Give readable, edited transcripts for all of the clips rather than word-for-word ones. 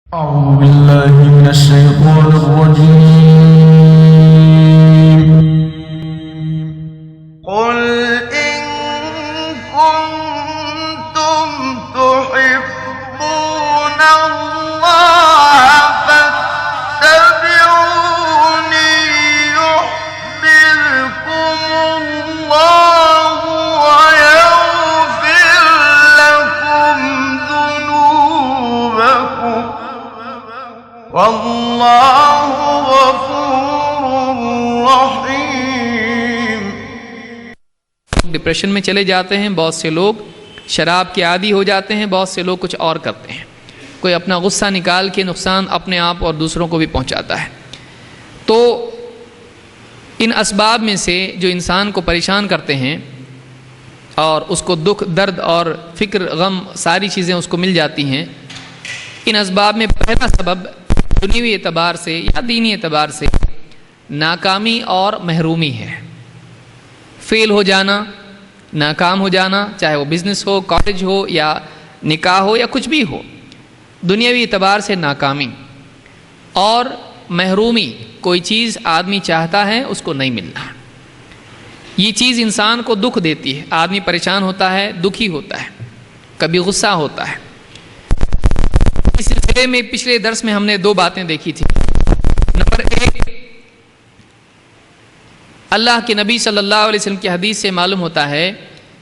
أعوذ بالله من الشيطان الرجيم. قل إن كنتم تحبون الله فاتبعوني يحببكم الله ويغفر لكم ذنوبكم والله غفور رحيم. ڈپریشن میں چلے جاتے ہیں، بہت سے لوگ شراب کے عادی ہو جاتے ہیں، بہت سے لوگ کچھ اور کرتے ہیں، کوئی اپنا غصہ نکال کے نقصان اپنے آپ اور دوسروں کو بھی پہنچاتا ہے. تو ان اسباب میں سے جو انسان کو پریشان کرتے ہیں اور اس کو دکھ درد اور فکر غم ساری چیزیں اس کو مل جاتی ہیں، ان اسباب میں پہلا سبب دنیوی اعتبار سے یا دینی اعتبار سے ناکامی اور محرومی ہے. فیل ہو جانا، ناکام ہو جانا، چاہے وہ بزنس ہو، کالج ہو یا نکاح ہو یا کچھ بھی ہو، دنیاوی اعتبار سے ناکامی اور محرومی. کوئی چیز آدمی چاہتا ہے اس کو نہیں ملنا، یہ چیز انسان کو دکھ دیتی ہے. آدمی پریشان ہوتا ہے، دکھی ہوتا ہے، کبھی غصہ ہوتا ہے. اس سلسلے میں پچھلے درس میں ہم نے دو باتیں دیکھی تھی. نمبر ایک، اللہ کے نبی صلی اللہ علیہ وسلم کی حدیث سے معلوم ہوتا ہے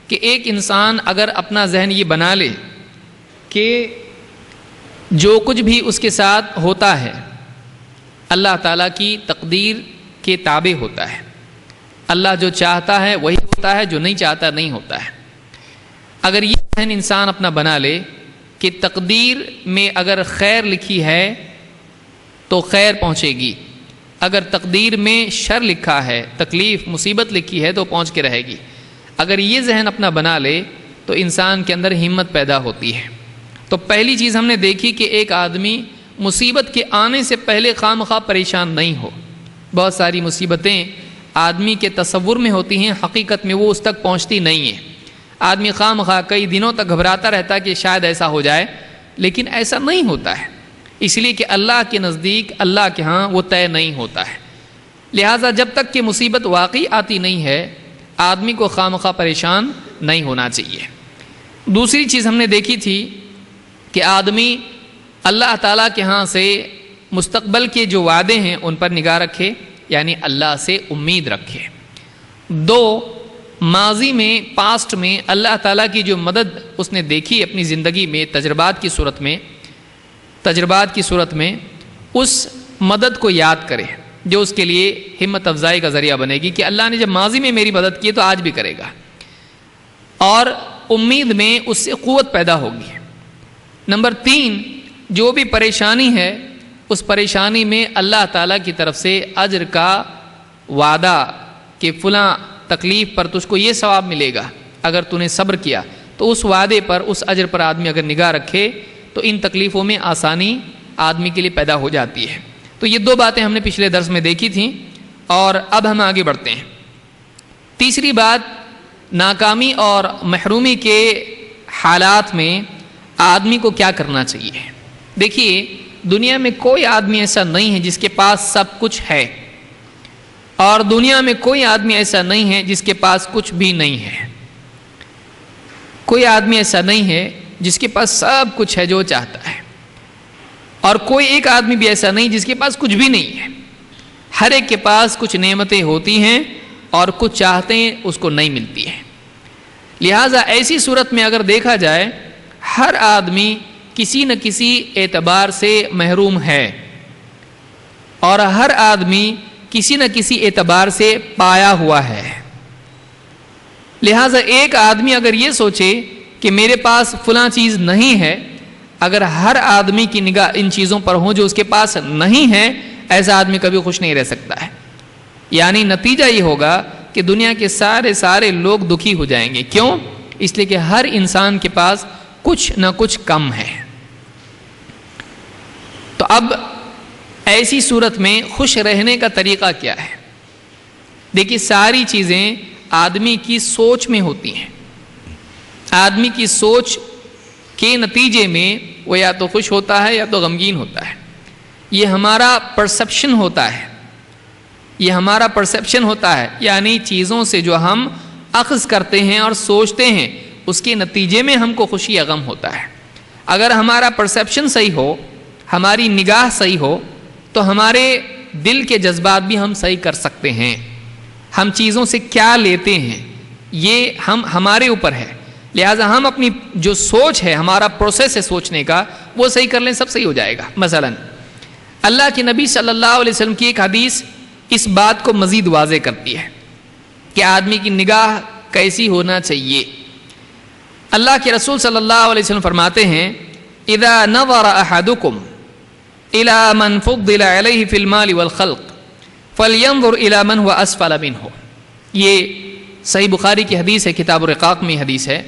کہ ایک انسان اگر اپنا ذہن یہ بنا لے کہ جو کچھ بھی اس کے ساتھ ہوتا ہے اللہ تعالیٰ کی تقدیر کے تابع ہوتا ہے، اللہ جو چاہتا ہے وہی ہوتا ہے، جو نہیں چاہتا نہیں ہوتا ہے. اگر یہ ذہن انسان اپنا بنا لے کہ تقدیر میں اگر خیر لکھی ہے تو خیر پہنچے گی، اگر تقدیر میں شر لکھا ہے، تکلیف مصیبت لکھی ہے تو پہنچ کے رہے گی. اگر یہ ذہن اپنا بنا لے تو انسان کے اندر ہمت پیدا ہوتی ہے. تو پہلی چیز ہم نے دیکھی کہ ایک آدمی مصیبت کے آنے سے پہلے خواہ مخواہ پریشان نہیں ہو. بہت ساری مصیبتیں آدمی کے تصور میں ہوتی ہیں، حقیقت میں وہ اس تک پہنچتی نہیں ہیں. آدمی خواہ مخواہ کئی دنوں تک گھبراتا رہتا ہے کہ شاید ایسا ہو جائے، لیکن ایسا نہیں ہوتا ہے، اس لیے کہ اللہ کے نزدیک، اللہ کے ہاں وہ طے نہیں ہوتا ہے. لہٰذا جب تک کہ مصیبت واقعی آتی نہیں ہے آدمی کو خواہ مخواہ پریشان نہیں ہونا چاہیے. دوسری چیز ہم نے دیکھی تھی کہ آدمی اللہ تعالیٰ کے ہاں سے مستقبل کے جو وعدے ہیں ان پر نگاہ رکھے، یعنی اللہ سے امید رکھے. دو، ماضی میں، پاسٹ میں اللہ تعالیٰ کی جو مدد اس نے دیکھی اپنی زندگی میں تجربات کی صورت میں اس مدد کو یاد کرے جو اس کے لیے ہمت افزائی کا ذریعہ بنے گی کہ اللہ نے جب ماضی میں میری مدد کی تو آج بھی کرے گا، اور امید میں اس سے قوت پیدا ہوگی. نمبر تین، جو بھی پریشانی ہے اس پریشانی میں اللہ تعالیٰ کی طرف سے اجر کا وعدہ کہ فلاں تکلیف پر تجھ کو یہ ثواب ملے گا اگر تو نے صبر کیا، تو اس وعدے پر، اس اجر پر آدمی اگر نگاہ رکھے تو ان تکلیفوں میں آسانی آدمی کے لیے پیدا ہو جاتی ہے. تو یہ دو باتیں ہم نے پچھلے درس میں دیکھی تھیں اور اب ہم آگے بڑھتے ہیں. تیسری بات، ناکامی اور محرومی کے حالات میں آدمی کو کیا کرنا چاہیے. دیکھیے، دنیا میں کوئی آدمی ایسا نہیں ہے جس کے پاس سب کچھ ہے، اور دنیا میں کوئی آدمی ایسا نہیں ہے جس کے پاس کچھ بھی نہیں ہے. کوئی آدمی ایسا نہیں ہے جس کے پاس سب کچھ ہے جو چاہتا ہے، اور کوئی ایک آدمی بھی ایسا نہیں جس کے پاس کچھ بھی نہیں ہے. ہر ایک کے پاس کچھ نعمتیں ہوتی ہیں اور کچھ چاہتے ہیں اس کو نہیں ملتی ہیں. لہٰذا ایسی صورت میں اگر دیکھا جائے ہر آدمی کسی نہ کسی اعتبار سے محروم ہے، اور ہر آدمی کسی نہ کسی اعتبار سے پایا ہوا ہے. لہٰذا ایک آدمی اگر یہ سوچے کہ میرے پاس فلاں چیز نہیں ہے، اگر ہر آدمی کی نگاہ ان چیزوں پر ہو جو اس کے پاس نہیں ہے، ایسا آدمی کبھی خوش نہیں رہ سکتا ہے. یعنی نتیجہ یہ ہوگا کہ دنیا کے سارے لوگ دکھی ہو جائیں گے. کیوں؟ اس لیے کہ ہر انسان کے پاس کچھ نہ کچھ کم ہے. تو اب ایسی صورت میں خوش رہنے کا طریقہ کیا ہے؟ دیکھیے، ساری چیزیں آدمی کی سوچ میں ہوتی ہیں. آدمی کی سوچ کے نتیجے میں وہ یا تو خوش ہوتا ہے یا تو غمگین ہوتا ہے. یہ ہمارا پرسیپشن ہوتا ہے، یہ ہمارا پرسیپشن ہوتا ہے، یعنی چیزوں سے جو ہم اخذ کرتے ہیں اور سوچتے ہیں اس کے نتیجے میں ہم کو خوشی یا غم ہوتا ہے. اگر ہمارا پرسیپشن صحیح ہو، ہماری نگاہ صحیح ہو، تو ہمارے دل کے جذبات بھی ہم صحیح کر سکتے ہیں. ہم چیزوں سے کیا لیتے ہیں یہ ہمارے اوپر ہے. لہٰذا ہم اپنی جو سوچ ہے، ہمارا پروسیس ہے سوچنے کا، وہ صحیح کر لیں، سب صحیح ہو جائے گا. مثلا اللہ کے نبی صلی اللہ علیہ وسلم کی ایک حدیث اس بات کو مزید واضح کرتی ہے کہ آدمی کی نگاہ کیسی ہونا چاہیے. اللہ کے رسول صلی اللہ علیہ وسلم فرماتے ہیں اذا نظر احدکم الى من فضل علیہ فی المال والخلق فلینظر الى من هو اسفل منه. یہ صحیح بخاری کی حدیث ہے، کتاب الرقاق میں حدیث ہے.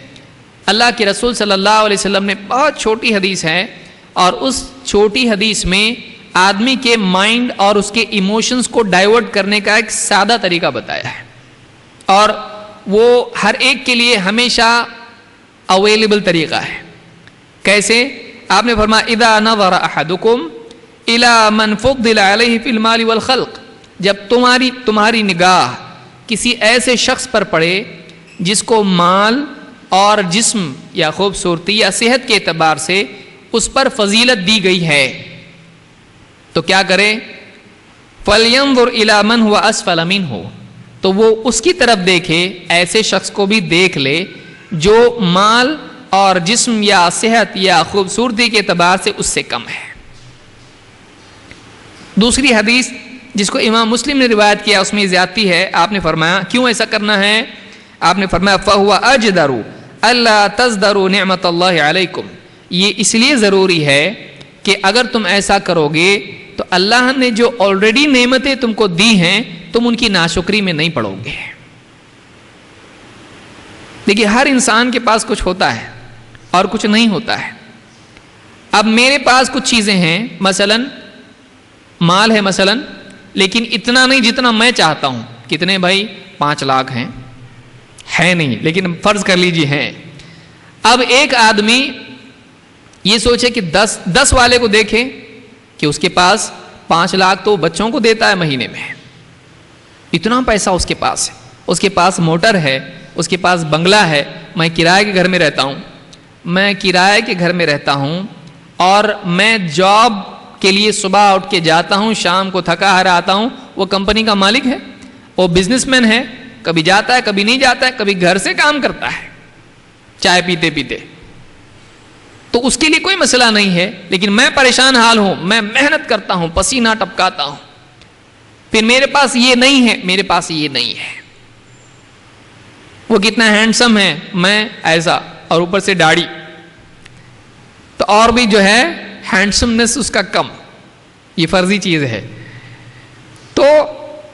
اللہ کے رسول صلی اللہ علیہ وسلم نے بہت چھوٹی حدیث ہے، اور اس چھوٹی حدیث میں آدمی کے مائنڈ اور اس کے ایموشنز کو ڈائیورٹ کرنے کا ایک سادہ طریقہ بتایا ہے، اور وہ ہر ایک کے لیے ہمیشہ اویلیبل طریقہ ہے. کیسے؟ آپ نے فرمایا اذا نظر احدکم الى من فضل علیہ فی المال والخلق. جب تمہاری نگاہ کسی ایسے شخص پر پڑے جس کو مال اور جسم یا خوبصورتی یا صحت کے اعتبار سے اس پر فضیلت دی گئی ہے، تو کیا کرے؟ فَلْيَنظُرْ إِلَى مَنْ هُوَ أَسْفَلَ مِنْهُ. تو وہ اس کی طرف دیکھے، ایسے شخص کو بھی دیکھ لے جو مال اور جسم یا صحت یا خوبصورتی کے اعتبار سے اس سے کم ہے. دوسری حدیث جس کو امام مسلم نے روایت کیا اس میں زیادتی ہے. آپ نے فرمایا کیوں ایسا کرنا ہے؟ آپ نے فرمایا فَهُوَ أَجْدَرُ أَلَّا تَزْدَرُوا نِعْمَةَ اللَّهِ عَلَيْكُمْ. یہ اس لیے ضروری ہے کہ اگر تم ایسا کرو گے تو اللہ نے جو آلریڈی نعمتیں تم کو دی ہیں تم ان کی ناشکری میں نہیں پڑو گے. دیکھیے ہر انسان کے پاس کچھ ہوتا ہے اور کچھ نہیں ہوتا ہے. اب میرے پاس کچھ چیزیں ہیں، مثلا مال ہے مثلا، لیکن اتنا نہیں جتنا میں چاہتا ہوں. کتنے بھائی؟ 5 لاکھ ہیں، ہے نہیں لیکن فرض کر لیجیے ہیں. اب ایک آدمی یہ سوچے کہ 10 والے کو دیکھے کہ اس کے پاس 5 لاکھ تو بچوں کو دیتا ہے مہینے میں، اتنا پیسہ اس کے پاس ہے، اس کے پاس موٹر ہے، اس کے پاس بنگلہ ہے. میں کرائے کے گھر میں رہتا ہوں، اور میں جاب کے لیے صبح اٹھ کے جاتا ہوں، شام کو تھکا ہارا آتا ہوں. وہ کمپنی کا مالک ہے، وہ بزنس مین ہے، کبھی جاتا ہے کبھی نہیں جاتا ہے، کبھی گھر سے کام کرتا ہے چائے پیتے پیتے، تو اس کے لیے کوئی مسئلہ نہیں ہے. لیکن میں پریشان حال ہوں، میں محنت کرتا ہوں، پسینہ ٹپکاتا ہوں، پھر میرے پاس یہ نہیں ہے، میرے پاس یہ نہیں ہے. وہ کتنا ہینڈسم ہے، میں ایسا، اور اوپر سے داڑھی، تو اور بھی جو ہے ہینڈسمنس اس کا کم. یہ فرضی چیز ہے. تو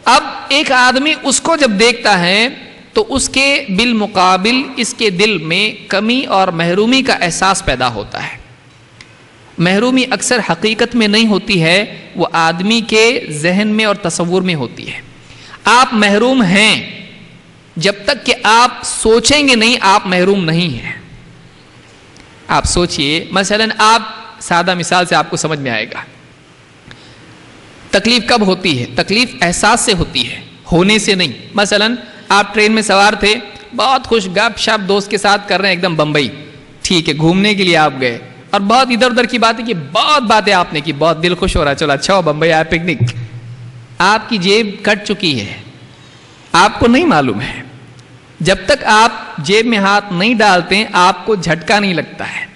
اب ایک آدمی اس کو جب دیکھتا ہے تو اس کے بالمقابل اس کے دل میں کمی اور محرومی کا احساس پیدا ہوتا ہے. محرومی اکثر حقیقت میں نہیں ہوتی ہے، وہ آدمی کے ذہن میں اور تصور میں ہوتی ہے. آپ محروم ہیں جب تک کہ آپ سوچیں گے نہیں آپ محروم نہیں ہیں. آپ سوچئے، مثلا آپ، سادہ مثال سے آپ کو سمجھ میں آئے گا. تکلیف کب ہوتی ہے؟ تکلیف احساس سے ہوتی ہے، ہونے سے نہیں. مثلا آپ ٹرین میں سوار تھے، بہت خوش گپ شپ دوست کے ساتھ کر رہے ہیں، ایک دم بمبئی، ٹھیک ہے، گھومنے کے لیے آپ گئے، اور بہت ادھر ادھر کی باتیں کی، بہت باتیں آپ نے کی، بہت دل خوش ہو رہا ہے، چلو اچھا ہو بمبئی آیا پکنک. آپ کی جیب کٹ چکی ہے، آپ کو نہیں معلوم ہے. جب تک آپ جیب میں ہاتھ نہیں ڈالتے آپ کو جھٹکا نہیں لگتا ہے.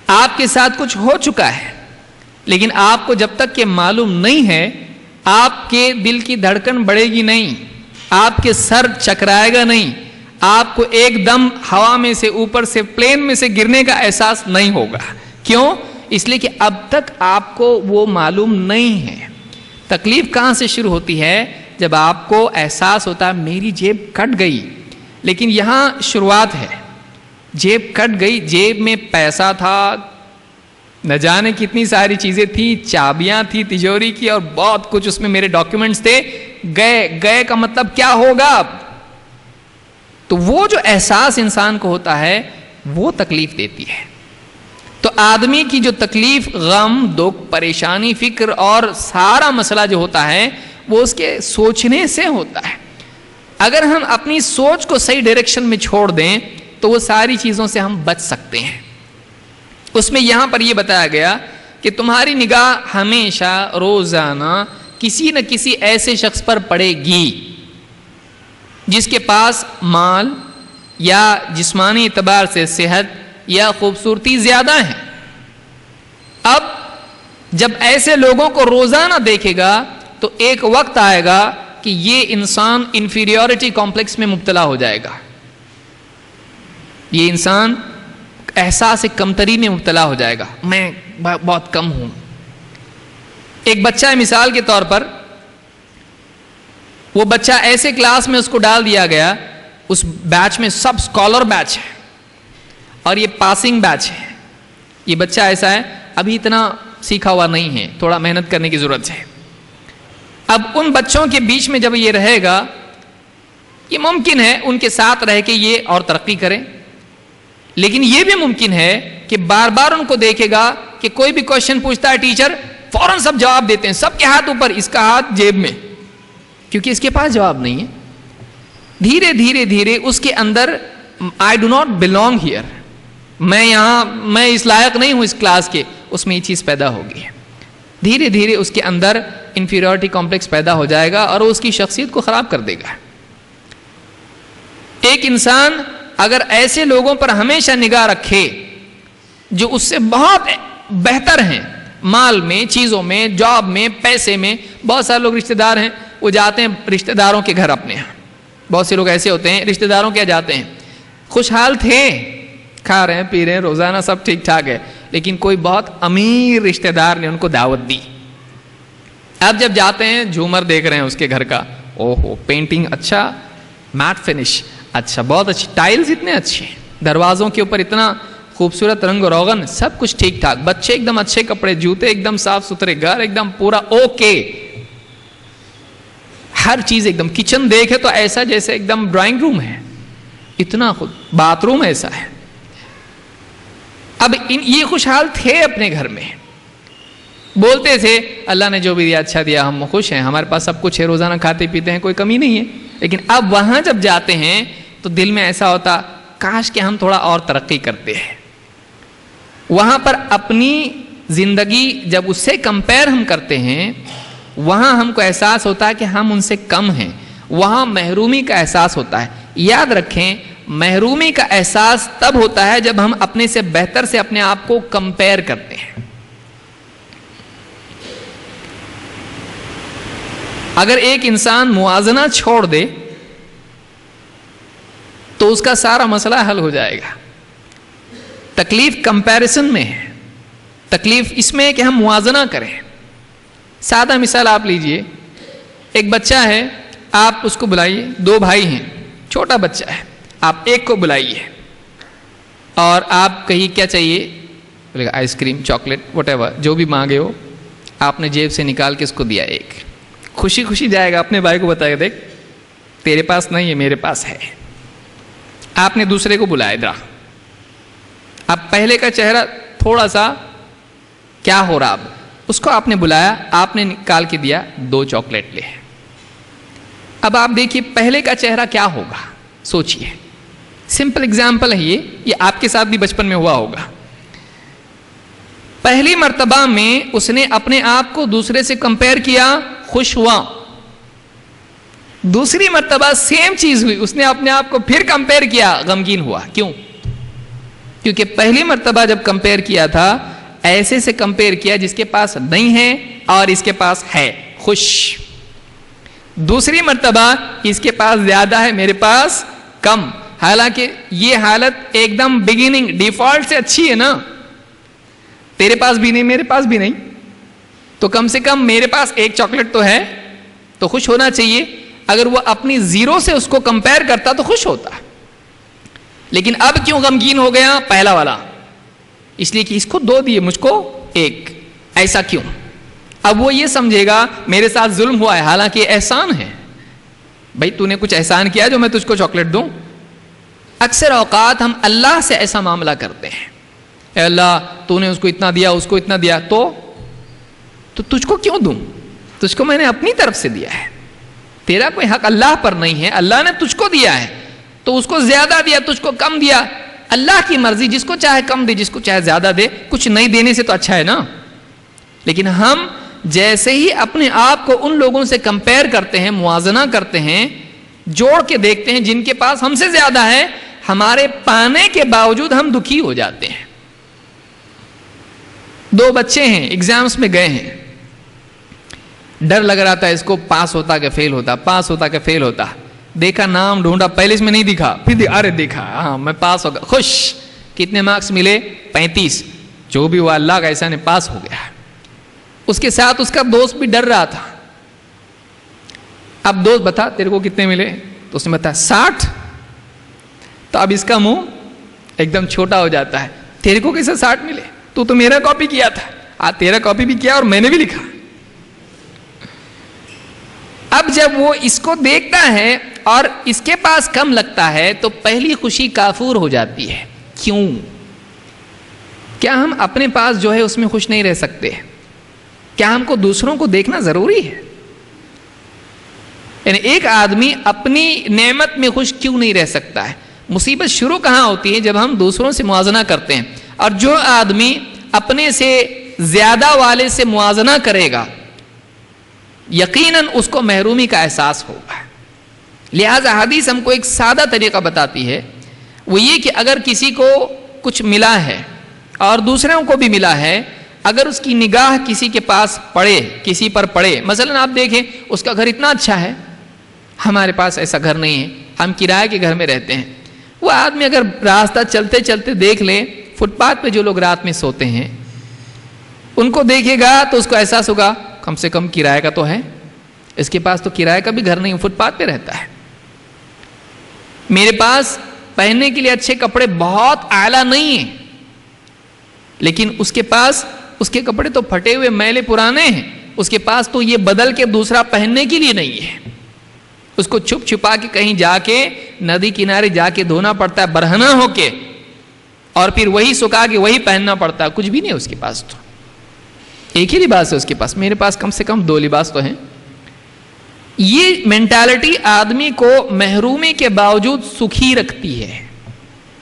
آپ کے ساتھ کچھ ہو چکا ہے، لیکن آپ کو جب تک کہ معلوم نہیں ہے آپ کے دل کی دھڑکن بڑھے گی نہیں، آپ کے سر چکرائے گا نہیں، آپ کو ایک دم ہوا میں سے، اوپر سے، پلین میں سے گرنے کا احساس نہیں ہوگا. کیوں؟ اس لیے کہ اب تک آپ کو وہ معلوم نہیں ہے. تکلیف کہاں سے شروع ہوتی ہے؟ جب آپ کو احساس ہوتا ہے میری جیب کٹ گئی. لیکن یہاں شروعات ہے، جیب کٹ گئی، جیب میں پیسہ تھا، نہ جانے کتنی ساری چیزیں تھیں، چابیاں تھی تجوری کی، اور بہت کچھ اس میں میرے ڈاکیومنٹس تھے. گئے کا مطلب کیا ہوگا اب؟ تو وہ جو احساس انسان کو ہوتا ہے وہ تکلیف دیتی ہے. تو آدمی کی جو تکلیف، غم، دکھ، پریشانی، فکر اور سارا مسئلہ جو ہوتا ہے وہ اس کے سوچنے سے ہوتا ہے. اگر ہم اپنی سوچ کو صحیح ڈائریکشن میں چھوڑ دیں تو وہ ساری چیزوں سے ہم بچ سکتے ہیں. اس میں یہاں پر یہ بتایا گیا کہ تمہاری نگاہ ہمیشہ روزانہ کسی نہ کسی ایسے شخص پر پڑے گی جس کے پاس مال یا جسمانی اعتبار سے صحت یا خوبصورتی زیادہ ہے. اب جب ایسے لوگوں کو روزانہ دیکھے گا تو ایک وقت آئے گا کہ یہ انسان انفیریورٹی کمپلیکس میں مبتلا ہو جائے گا. یہ انسان احساس کمتری میں مبتلا ہو جائے گا، میں بہت کم ہوں. ایک بچہ ہے مثال کے طور پر، وہ بچہ ایسے کلاس میں اس کو ڈال دیا گیا، اس بیچ میں سب اسکالر بیچ ہے اور یہ پاسنگ بیچ ہے. یہ بچہ ایسا ہے ابھی اتنا سیکھا ہوا نہیں ہے، تھوڑا محنت کرنے کی ضرورت ہے. اب ان بچوں کے بیچ میں جب یہ رہے گا، یہ ممکن ہے ان کے ساتھ رہ کے یہ اور ترقی کرے، لیکن یہ بھی ممکن ہے کہ بار بار ان کو دیکھے گا کہ کوئی بھی کوشچن پوچھتا ہے ٹیچر فوراً سب جواب دیتے ہیں، سب کے ہاتھ اوپر، اس کا ہاتھ جیب میں، کیونکہ اس کے پاس جواب نہیں ہے. دھیرے دھیرے دھیرے اس کے اندر I do not belong here, میں اس لائق نہیں ہوں اس کلاس کے، اس میں یہ چیز پیدا ہوگی. دھیرے دھیرے اس کے اندر انفیریورٹی کمپلیکس پیدا ہو جائے گا اور وہ اس کی شخصیت کو خراب کر دے گا. ایک انسان اگر ایسے لوگوں پر ہمیشہ نگاہ رکھے جو اس سے بہت بہتر ہیں، مال میں، چیزوں میں، جاب میں، پیسے میں. بہت سارے لوگ رشتہ دار ہیں، وہ جاتے ہیں رشتہ داروں کے گھر اپنے یہاں. بہت سے لوگ ایسے ہوتے ہیں رشتہ داروں کے جاتے ہیں، خوشحال تھے، کھا رہے ہیں، پی رہے ہیں، روزانہ سب ٹھیک ٹھاک ہے، لیکن کوئی بہت امیر رشتہ دار نے ان کو دعوت دی. اب جب جاتے ہیں جھومر دیکھ رہے ہیں اس کے گھر کا، اوہو پینٹنگ اچھا، میٹ فنش اچھا، بہت اچھی، ٹائلز اتنے اچھے، دروازوں کے اوپر اتنا خوبصورت رنگ و روغن، سب کچھ ٹھیک ٹھاک، بچے ایک دم اچھے کپڑے، جوتے ایک دم صاف ستھرے، گھر ایک دم پورا اوکے، ہر چیز ایک دم. کچن دیکھے تو ایسا جیسے ایک دم ڈرائنگ روم ہے، اتنا خود، باتھ روم ایسا ہے. اب یہ خوشحال تھے اپنے گھر میں، بولتے تھے اللہ نے جو بھی دیا اچھا دیا، ہم خوش ہیں، ہمارے پاس سب کچھ ہے، روزانہ کھاتے پیتے ہیں، کوئی کمی نہیں ہے. لیکن اب وہاں جب جاتے ہیں تو دل میں ایسا ہوتا کاش کہ ہم تھوڑا اور ترقی کرتے ہیں. وہاں پر اپنی زندگی جب اس سے کمپیئر ہم کرتے ہیں، وہاں ہم کو احساس ہوتا ہے کہ ہم ان سے کم ہیں، وہاں محرومی کا احساس ہوتا ہے. یاد رکھیں محرومی کا احساس تب ہوتا ہے جب ہم اپنے سے بہتر سے اپنے آپ کو کمپیئر کرتے ہیں. اگر ایک انسان موازنہ چھوڑ دے تو اس کا سارا مسئلہ حل ہو جائے گا. تکلیف کمپیریزن میں ہے، تکلیف اس میں ہے کہ ہم موازنہ کریں. سادہ مثال آپ لیجئے، ایک بچہ ہے، آپ اس کو بلائیے، دو بھائی ہیں، چھوٹا بچہ ہے، آپ ایک کو بلائیے اور آپ کہیے کیا چاہیے، بولے گا ice cream, chocolate, whatever, جو بھی مانگے ہو. آپ نے جیب سے نکال کے اس کو دیا، ایک خوشی خوشی جائے گا اپنے بھائی کو بتائے گا دیکھ تیرے پاس نہیں ہے، میرے پاس ہے. آپ نے دوسرے کو بلایا ادھر، اب پہلے کا چہرہ تھوڑا سا کیا ہو رہا، اب اس کو آپ نے بلایا، آپ نے نکال کے دیا، دو چاکلیٹ لے. اب آپ دیکھیے پہلے کا چہرہ کیا ہوگا، سوچئے. سمپل اگزامپل ہے یہ آپ کے ساتھ بھی بچپن میں ہوا ہوگا. پہلی مرتبہ میں اس نے اپنے آپ کو دوسرے سے کمپیئر کیا، خوش ہوا. دوسری مرتبہ سیم چیز ہوئی، اس نے اپنے آپ کو پھر کمپیئر کیا، غمگین ہوا. کیوں؟ کیونکہ پہلی مرتبہ جب کمپیئر کیا تھا ایسے سے کمپیئر کیا جس کے پاس نہیں ہے اور اس کے پاس ہے، خوش. دوسری مرتبہ اس کے پاس زیادہ ہے، میرے پاس کم. حالانکہ یہ حالت ایک دم بگننگ ڈیفالٹ سے اچھی ہے نا، تیرے پاس بھی نہیں، میرے پاس بھی نہیں، تو کم سے کم میرے پاس ایک چاکلیٹ تو ہے، تو خوش ہونا چاہیے. اگر وہ اپنی زیرو سے اس کو کمپیئر کرتا تو خوش ہوتا. لیکن اب کیوں غمگین ہو گیا پہلا والا؟ اس لیے کہ اس کو دو دیے، مجھ کو ایک. ایسا کیوں؟ اب وہ یہ سمجھے گا میرے ساتھ ظلم ہوا ہے، حالانکہ احسان ہے. بھائی تو نے کچھ احسان کیا جو میں تجھ کو چاکلیٹ دوں؟ اکثر اوقات ہم اللہ سے ایسا معاملہ کرتے ہیں. اے اللہ تو نے اس کو اتنا دیا, اس کو اتنا دیا, تو تجھ کو کیوں دوں؟ تجھ کو میں نے اپنی طرف سے دیا ہے, تیرا کوئی حق اللہ پر نہیں ہے. اللہ نے تجھ کو دیا ہے تو اس کو زیادہ دیا, تجھ کو کم دیا. اللہ کی مرضی, جس کو چاہے کم دے, جس کو چاہے زیادہ دے. کچھ نہیں دینے سے تو اچھا ہے نا. لیکن ہم جیسے ہی اپنے آپ کو ان لوگوں سے کمپیئر کرتے ہیں, موازنہ کرتے ہیں, جوڑ کے دیکھتے ہیں جن کے پاس ہم سے زیادہ ہے, ہمارے پانے کے باوجود ہم دکھی ہو جاتے ہیں. 2 بچے ہیں, ایگزامس میں گئے ہیں, ڈر لگ رہا تھا اس کو پاس ہوتا کہ فیل ہوتا, پاس ہوتا کہ فیل ہوتا. دیکھا, نام ڈھونڈا, پہلے اس میں نہیں دکھا, پھر ارے دیکھا, ہاں میں پاس ہو گیا, خوش. کتنے مارکس ملے؟ 35. جو بھی ہوا اللہ کا احسان ہے, پاس ہو گیا. اس کے ساتھ اس کا دوست بھی ڈر رہا تھا. اب دوست بتا تیرے کو کتنے ملے؟ تو اس نے بتایا 60. تو اب اس کا منہ ایک دم چھوٹا ہو جاتا ہے, تیرے کو کیسے 60 ملے؟ تو میرا کاپی کیا تھا. تیرا کاپی بھی کیا اور میں نے بھی لکھا. اب جب وہ اس کو دیکھتا ہے اور اس کے پاس کم لگتا ہے تو پہلی خوشی کافور ہو جاتی ہے. کیوں؟ کیا ہم اپنے پاس جو ہے اس میں خوش نہیں رہ سکتے؟ کیا ہم کو دوسروں کو دیکھنا ضروری ہے؟ یعنی ایک آدمی اپنی نعمت میں خوش کیوں نہیں رہ سکتا ہے؟ مصیبت شروع کہاں ہوتی ہے؟ جب ہم دوسروں سے موازنہ کرتے ہیں. اور جو آدمی اپنے سے زیادہ والے سے موازنہ کرے گا یقیناً اس کو محرومی کا احساس ہوگا. لہذا حدیث ہم کو ایک سادہ طریقہ بتاتی ہے, وہ یہ کہ اگر کسی کو کچھ ملا ہے اور دوسروں کو بھی ملا ہے, اگر اس کی نگاہ کسی کے پاس پڑے, کسی پر پڑے, مثلا آپ دیکھیں اس کا گھر اتنا اچھا ہے, ہمارے پاس ایسا گھر نہیں ہے, ہم کرائے کے گھر میں رہتے ہیں. وہ آدمی اگر راستہ چلتے چلتے دیکھ لے, فٹ پاتھ پہ جو لوگ رات میں سوتے ہیں ان کو دیکھے گا تو اس کو احساس ہوگا کم سے کم کرائے کا تو ہے, اس کے پاس تو کرائے کا بھی گھر نہیں, فٹ پاتھ پہ رہتا ہے. میرے پاس پہننے کے لیے اچھے کپڑے بہت اعلیٰ نہیں ہیں, لیکن اس کے پاس اس کے کپڑے تو پھٹے ہوئے میلے پرانے ہیں, اس کے پاس تو یہ بدل کے دوسرا پہننے کے لیے نہیں ہے. اس کو چھپ چھپا کے کہیں جا کے ندی کنارے جا کے دھونا پڑتا ہے برہنہ ہو کے, اور پھر وہی سکھا کے وہی پہننا پڑتا ہے. کچھ بھی نہیں اس کے پاس, تو ایک ہی لباس ہے اس کے پاس, میرے پاس کم سے کم 2 لباس تو ہیں. یہ مینٹالٹی آدمی کو محرومی کے باوجود سکھی رکھتی ہے.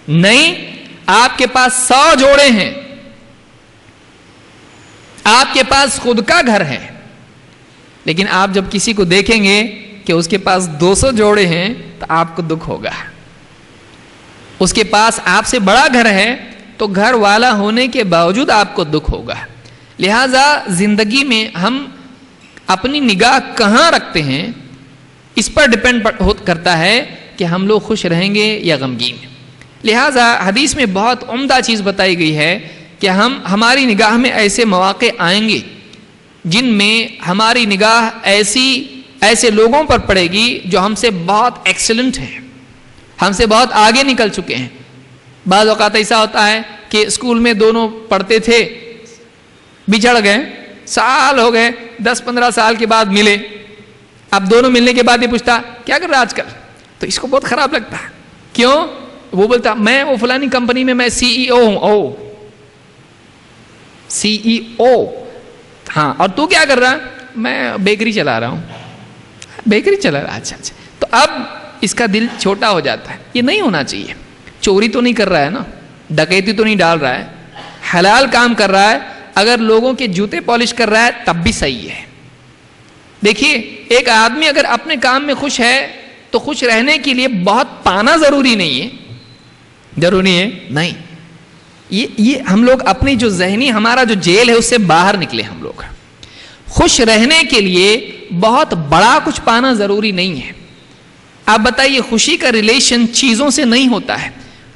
نہیں, آپ کے پاس 100 جوڑے ہیں, آپ کے پاس خود کا گھر ہے, لیکن آپ جب کسی کو دیکھیں گے کہ اس کے پاس 200 جوڑے ہیں تو آپ کو دکھ ہوگا. اس کے پاس آپ سے بڑا گھر ہے تو گھر والا ہونے کے باوجود آپ کو دکھ ہوگا. لہذا زندگی میں ہم اپنی نگاہ کہاں رکھتے ہیں اس پر ڈپینڈ کرتا ہے کہ ہم لوگ خوش رہیں گے یا غمگین. لہذا حدیث میں بہت عمدہ چیز بتائی گئی ہے کہ ہماری نگاہ میں ایسے مواقع آئیں گے جن میں ہماری نگاہ ایسے لوگوں پر پڑے گی جو ہم سے بہت ایکسلنٹ ہیں, ہم سے بہت آگے نکل چکے ہیں. بعض اوقات ایسا ہوتا ہے کہ اسکول میں دونوں پڑھتے تھے, بچھڑ گئے, سال ہو گئے, 10-15 سال کے بعد ملے. اب دونوں ملنے کے بعد یہ پوچھتا کیا کر رہا آج کل, تو اس کو بہت خراب لگتا ہے. کیوں؟ وہ بولتا میں وہ فلانی کمپنی میں CEO ہوں. CEO, ہاں, اور تو کیا کر رہا؟ میں بیکری چلا رہا ہوں. بیکری چلا رہا, اچھا. تو اب اس کا دل چھوٹا ہو جاتا ہے. یہ نہیں ہونا چاہیے. چوری تو نہیں کر رہا ہے نا, ڈکیتی تو نہیں ڈال رہا ہے, حلال کام کر رہا ہے. اگر لوگوں کے جوتے پالش کر رہا ہے تب بھی صحیح ہے. دیکھیے, ایک آدمی اگر اپنے کام میں خوش ہے تو خوش رہنے کے لیے بہت پانا ضروری نہیں ہے. ضروری ہے نہیں. یہ ہم لوگ اپنی جو ذہنی ہمارا جو جیل ہے اس سے باہر نکلے. ہم لوگ خوش رہنے کے لیے بہت بڑا کچھ پانا ضروری نہیں ہے. آپ بتائیے, خوشی کا ریلیشن چیزوں سے نہیں ہوتا ہے,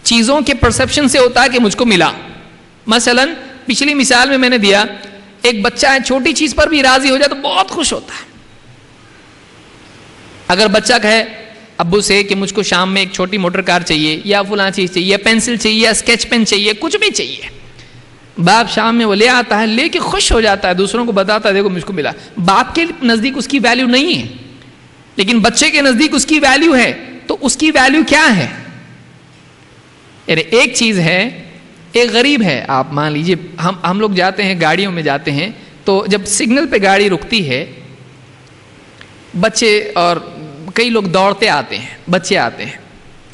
چیزوں کے پرسپشن سے ہوتا ہے کہ مجھ کو ملا. مثلا پچھلی مثال میں نے دیا, ایک بچہ ہے چھوٹی چیز پر بھی راضی ہو جائے تو بہت خوش ہوتا ہے. اگر بچہ کہے ابو سے کہ مجھ کو شام میں ایک چھوٹی موٹر کار چاہیے, یا فلاں چیز چاہیے, یا پینسل چاہیے, یا اسکیچ پین چاہیے, کچھ بھی چاہیے, باپ شام میں وہ لے آتا ہے, لے کے خوش ہو جاتا ہے, دوسروں کو بتاتا ہے دیکھو مجھ کو ملا. باپ کے نزدیک اس کی ویلیو نہیں ہے, لیکن بچے کے نزدیک اس کی ویلیو ہے. تو اس کی ویلیو کیا ہے؟ یعنی ایک چیز ہے ایک غریب ہے، آپ مان لیجئے ہم لوگ جاتے ہیں گاڑیوں میں جاتے ہیں تو جب سگنل پہ گاڑی رکتی ہے، بچے اور کئی لوگ دوڑتے آتے ہیں، بچے آتے ہیں،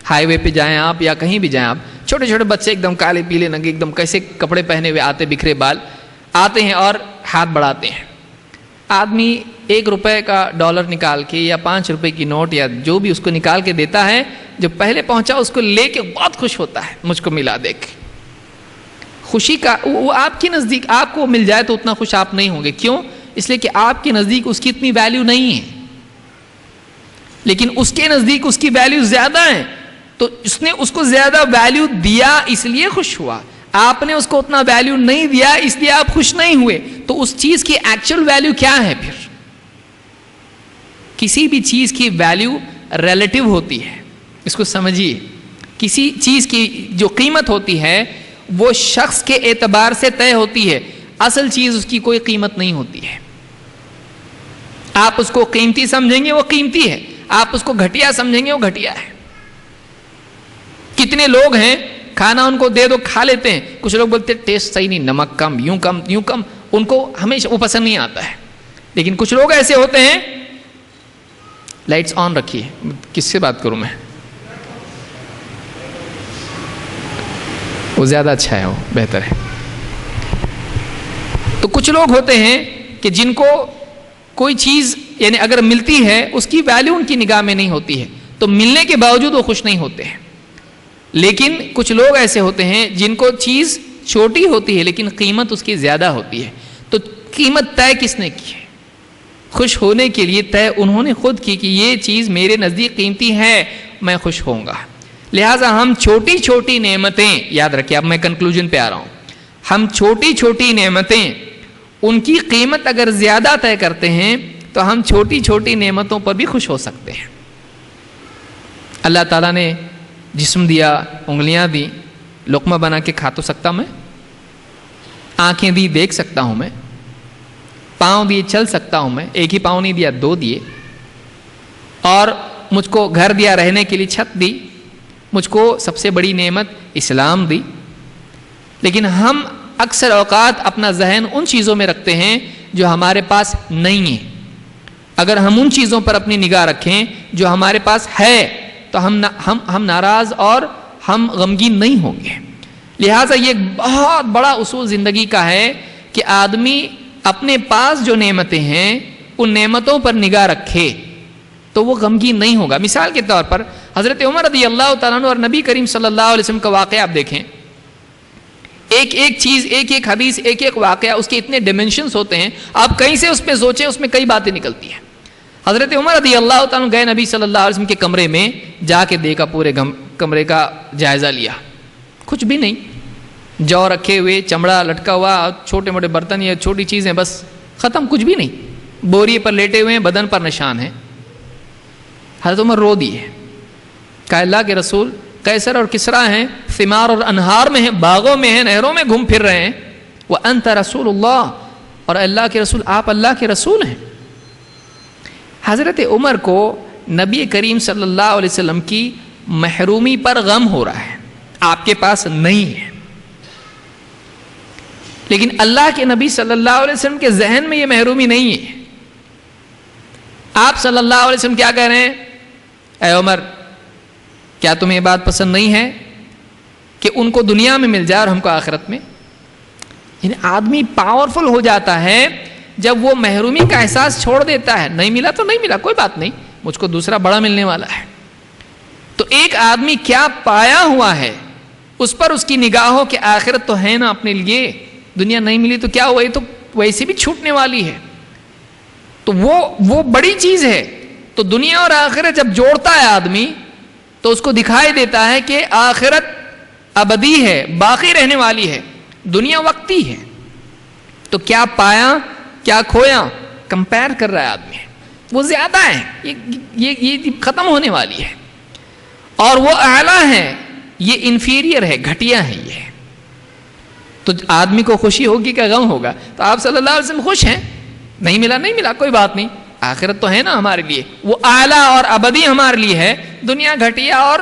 ہائی وے پہ جائیں آپ یا کہیں بھی جائیں آپ، چھوٹے چھوٹے بچے ایک دم کالے پیلے ننگے ایک دم کیسے کپڑے پہنے ہوئے آتے، بکھرے بال آتے ہیں اور ہاتھ بڑھاتے ہیں. آدمی 1 روپے کا ڈالر نکال کے یا 5 روپے کی نوٹ یا جو بھی اس کو نکال کے دیتا ہے، جو پہلے پہنچا اس کو لے کے بہت خوش ہوتا ہے، مجھ کو ملا دیکھ. خوشی کا وہ آپ کے نزدیک آپ کو مل جائے تو اتنا خوش آپ نہیں ہوں گے. کیوں؟ اس لیے کہ آپ کے نزدیک اس کی اتنی ویلیو نہیں ہے، لیکن اس کے نزدیک اس کی ویلیو زیادہ ہے، تو اس نے اس کو زیادہ ویلیو دیا اس لیے خوش ہوا. آپ نے اس کو اتنا ویلیو نہیں دیا اس لیے آپ خوش نہیں ہوئے. تو اس چیز کی ایکچوئل ویلیو کیا ہے؟ پھر کسی بھی چیز کی ویلیو ریلیٹو ہوتی ہے، اس کو سمجھیے. کسی چیز کی جو قیمت ہوتی ہے وہ شخص کے اعتبار سے طے ہوتی ہے، اصل چیز اس کی کوئی قیمت نہیں ہوتی ہے. آپ اس کو قیمتی سمجھیں گے وہ قیمتی ہے، آپ اس کو گھٹیا سمجھیں گے وہ گھٹیا ہے. کتنے لوگ ہیں کھانا ان کو دے دو کھا لیتے ہیں، کچھ لوگ بولتے ہیں ٹیسٹ صحیح نہیں، نمک کم، یوں کم یوں کم، ان کو ہمیشہ وہ پسند نہیں آتا ہے. لیکن کچھ لوگ ایسے ہوتے ہیں، لائٹس آن رکھیے، کس سے بات کروں میں؟ وہ زیادہ اچھا ہے، وہ بہتر ہے. تو کچھ لوگ ہوتے ہیں کہ جن کو کوئی چیز یعنی اگر ملتی ہے اس کی ویلیو ان کی نگاہ میں نہیں ہوتی ہے، تو ملنے کے باوجود وہ خوش نہیں ہوتے ہیں. لیکن کچھ لوگ ایسے ہوتے ہیں جن کو چیز چھوٹی ہوتی ہے لیکن قیمت اس کی زیادہ ہوتی ہے. تو قیمت طے کس نے کی ہے؟ خوش ہونے کے لیے طے انہوں نے خود کی کہ یہ چیز میرے نزدیک قیمتی ہے، میں خوش ہوں گا. لہٰذا ہم چھوٹی چھوٹی نعمتیں، یاد رکھیں اب میں کنکلوژن پہ آ رہا ہوں، ہم چھوٹی چھوٹی نعمتیں ان کی قیمت اگر زیادہ طے کرتے ہیں تو ہم چھوٹی چھوٹی نعمتوں پر بھی خوش ہو سکتے ہیں. اللہ تعالیٰ نے جسم دیا، انگلیاں دی، لقمہ بنا کے کھا تو سکتا میں، آنکھیں دی دیکھ سکتا ہوں میں، پاؤں دیے چل سکتا ہوں میں، ایک ہی پاؤں نہیں دیا 2 دیے، اور مجھ کو گھر دیا رہنے کے لیے، چھت دی، مجھ کو سب سے بڑی نعمت اسلام دی. لیکن ہم اکثر اوقات اپنا ذہن ان چیزوں میں رکھتے ہیں جو ہمارے پاس نہیں ہیں. اگر ہم ان چیزوں پر اپنی نگاہ رکھیں جو ہمارے پاس ہے تو ہم ناراض اور ہم غمگین نہیں ہوں گے. لہٰذا یہ ایک بہت بڑا اصول زندگی کا ہے کہ آدمی اپنے پاس جو نعمتیں ہیں ان نعمتوں پر نگاہ رکھے تو وہ غمگین نہیں ہوگا. مثال کے طور پر حضرت عمر رضی اللہ تعالیٰ عنہ اور نبی کریم صلی اللہ علیہ وسلم کا واقعہ آپ دیکھیں، ایک ایک چیز، ایک ایک حدیث، ایک ایک واقعہ، اس کے اتنے ڈیمنشنز ہوتے ہیں، آپ کہیں سے اس پہ سوچیں اس میں کئی باتیں نکلتی ہیں. حضرت عمر رضی اللہ تعالیٰ عنہ گئے نبی صلی اللہ علیہ وسلم کے کمرے میں، جا کے دیکھا، پورے کمرے کا جائزہ لیا، کچھ بھی نہیں، جو رکھے ہوئے، چمڑا لٹکا ہوا، چھوٹے موٹے برتن یا چھوٹی چیزیں، بس ختم، کچھ بھی نہیں. بوریے پر لیٹے ہوئے ہیں، بدن پر نشان ہے. حضرت عمر رو دیے، کہا اللہ کے رسول قیصر اور کسریٰ ہیں، ثمار اور انہار میں ہیں، باغوں میں ہیں، نہروں میں گھوم پھر رہے ہیں، وَأَنْتَ رَسُولُ اللَّهِ، اور اللہ کے رسول، آپ اللہ کے رسول ہیں. حضرت عمر کو نبی کریم صلی اللہ علیہ وسلم کی محرومی پر غم ہو رہا ہے، آپ کے پاس نہیں ہے. لیکن اللہ کے نبی صلی اللہ علیہ وسلم کے ذہن میں یہ محرومی نہیں ہے. آپ صلی اللہ علیہ وسلم کیا کہہ رہے ہیں؟ اے عمر، کیا تمہیں یہ بات پسند نہیں ہے کہ ان کو دنیا میں مل جائے اور ہم کو آخرت میں؟ یعنی آدمی پاورفل ہو جاتا ہے جب وہ محرومی کا احساس چھوڑ دیتا ہے. نہیں ملا تو نہیں ملا، کوئی بات نہیں، مجھ کو دوسرا بڑا ملنے والا ہے. تو ایک آدمی کیا پایا ہوا ہے اس پر اس کی نگاہوں کہ آخرت تو ہے نا اپنے لیے، دنیا نہیں ملی تو کیا ہوا، یہ تو ویسے بھی چھوٹنے والی ہے، تو وہ بڑی چیز ہے. تو دنیا اور آخرت جب جوڑتا ہے آدمی تو اس کو دکھائی دیتا ہے کہ آخرت ابدی ہے، باقی رہنے والی ہے، دنیا وقتی ہے. تو کیا پایا کیا کھویا، کمپیر کر رہا ہے آدمی، وہ زیادہ ہے، یہ ختم ہونے والی ہے، اور وہ اعلیٰ ہے، یہ انفیریئر ہے، گھٹیا ہے یہ. تو آدمی کو خوشی ہوگی کہ غم ہوگا؟ تو آپ صلی اللہ علیہ وسلم خوش ہیں، نہیں ملا نہیں ملا کوئی بات نہیں، آخرت تو ہے نا ہمارے لیے، وہ اعلیٰ اور ابدی ہمارے لیے ہے، دنیا گھٹیا اور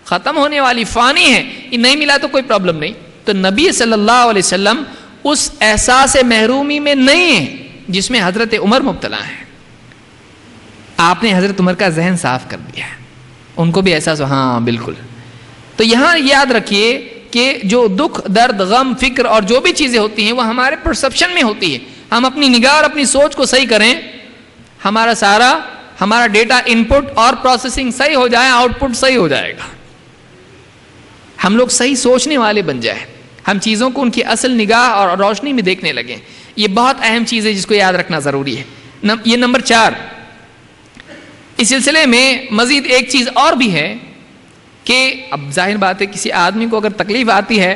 ختم ہونے والی فانی ہے، یہ نہیں ملا تو کوئی پرابلم نہیں. تو نبی صلی اللہ علیہ وسلم اس احساس محرومی میں نہیں ہیں جس میں حضرت عمر مبتلا ہیں. آپ نے حضرت عمر کا ذہن صاف کر دیا ہے, ان کو بھی احساس ہو, ہاں بالکل. تو یہاں یاد رکھیے کہ جو دکھ, درد, غم, فکر اور جو بھی چیزیں ہوتی ہیں وہ ہمارے پرسپشن میں ہوتی ہے. ہم اپنی نگاہ اور اپنی سوچ کو صحیح کریں, ہمارا ڈیٹا ان پٹ اور پروسیسنگ صحیح ہو جائے, آؤٹ پٹ صحیح ہو جائے گا. ہم لوگ صحیح سوچنے والے بن جائیں, ہم چیزوں کو ان کی اصل نگاہ اور روشنی میں دیکھنے لگیں. یہ بہت اہم چیز ہے جس کو یاد رکھنا ضروری ہے. یہ نمبر 4. اس سلسلے میں مزید ایک چیز اور بھی ہے کہ اب ظاہر بات ہے کسی آدمی کو اگر تکلیف آتی ہے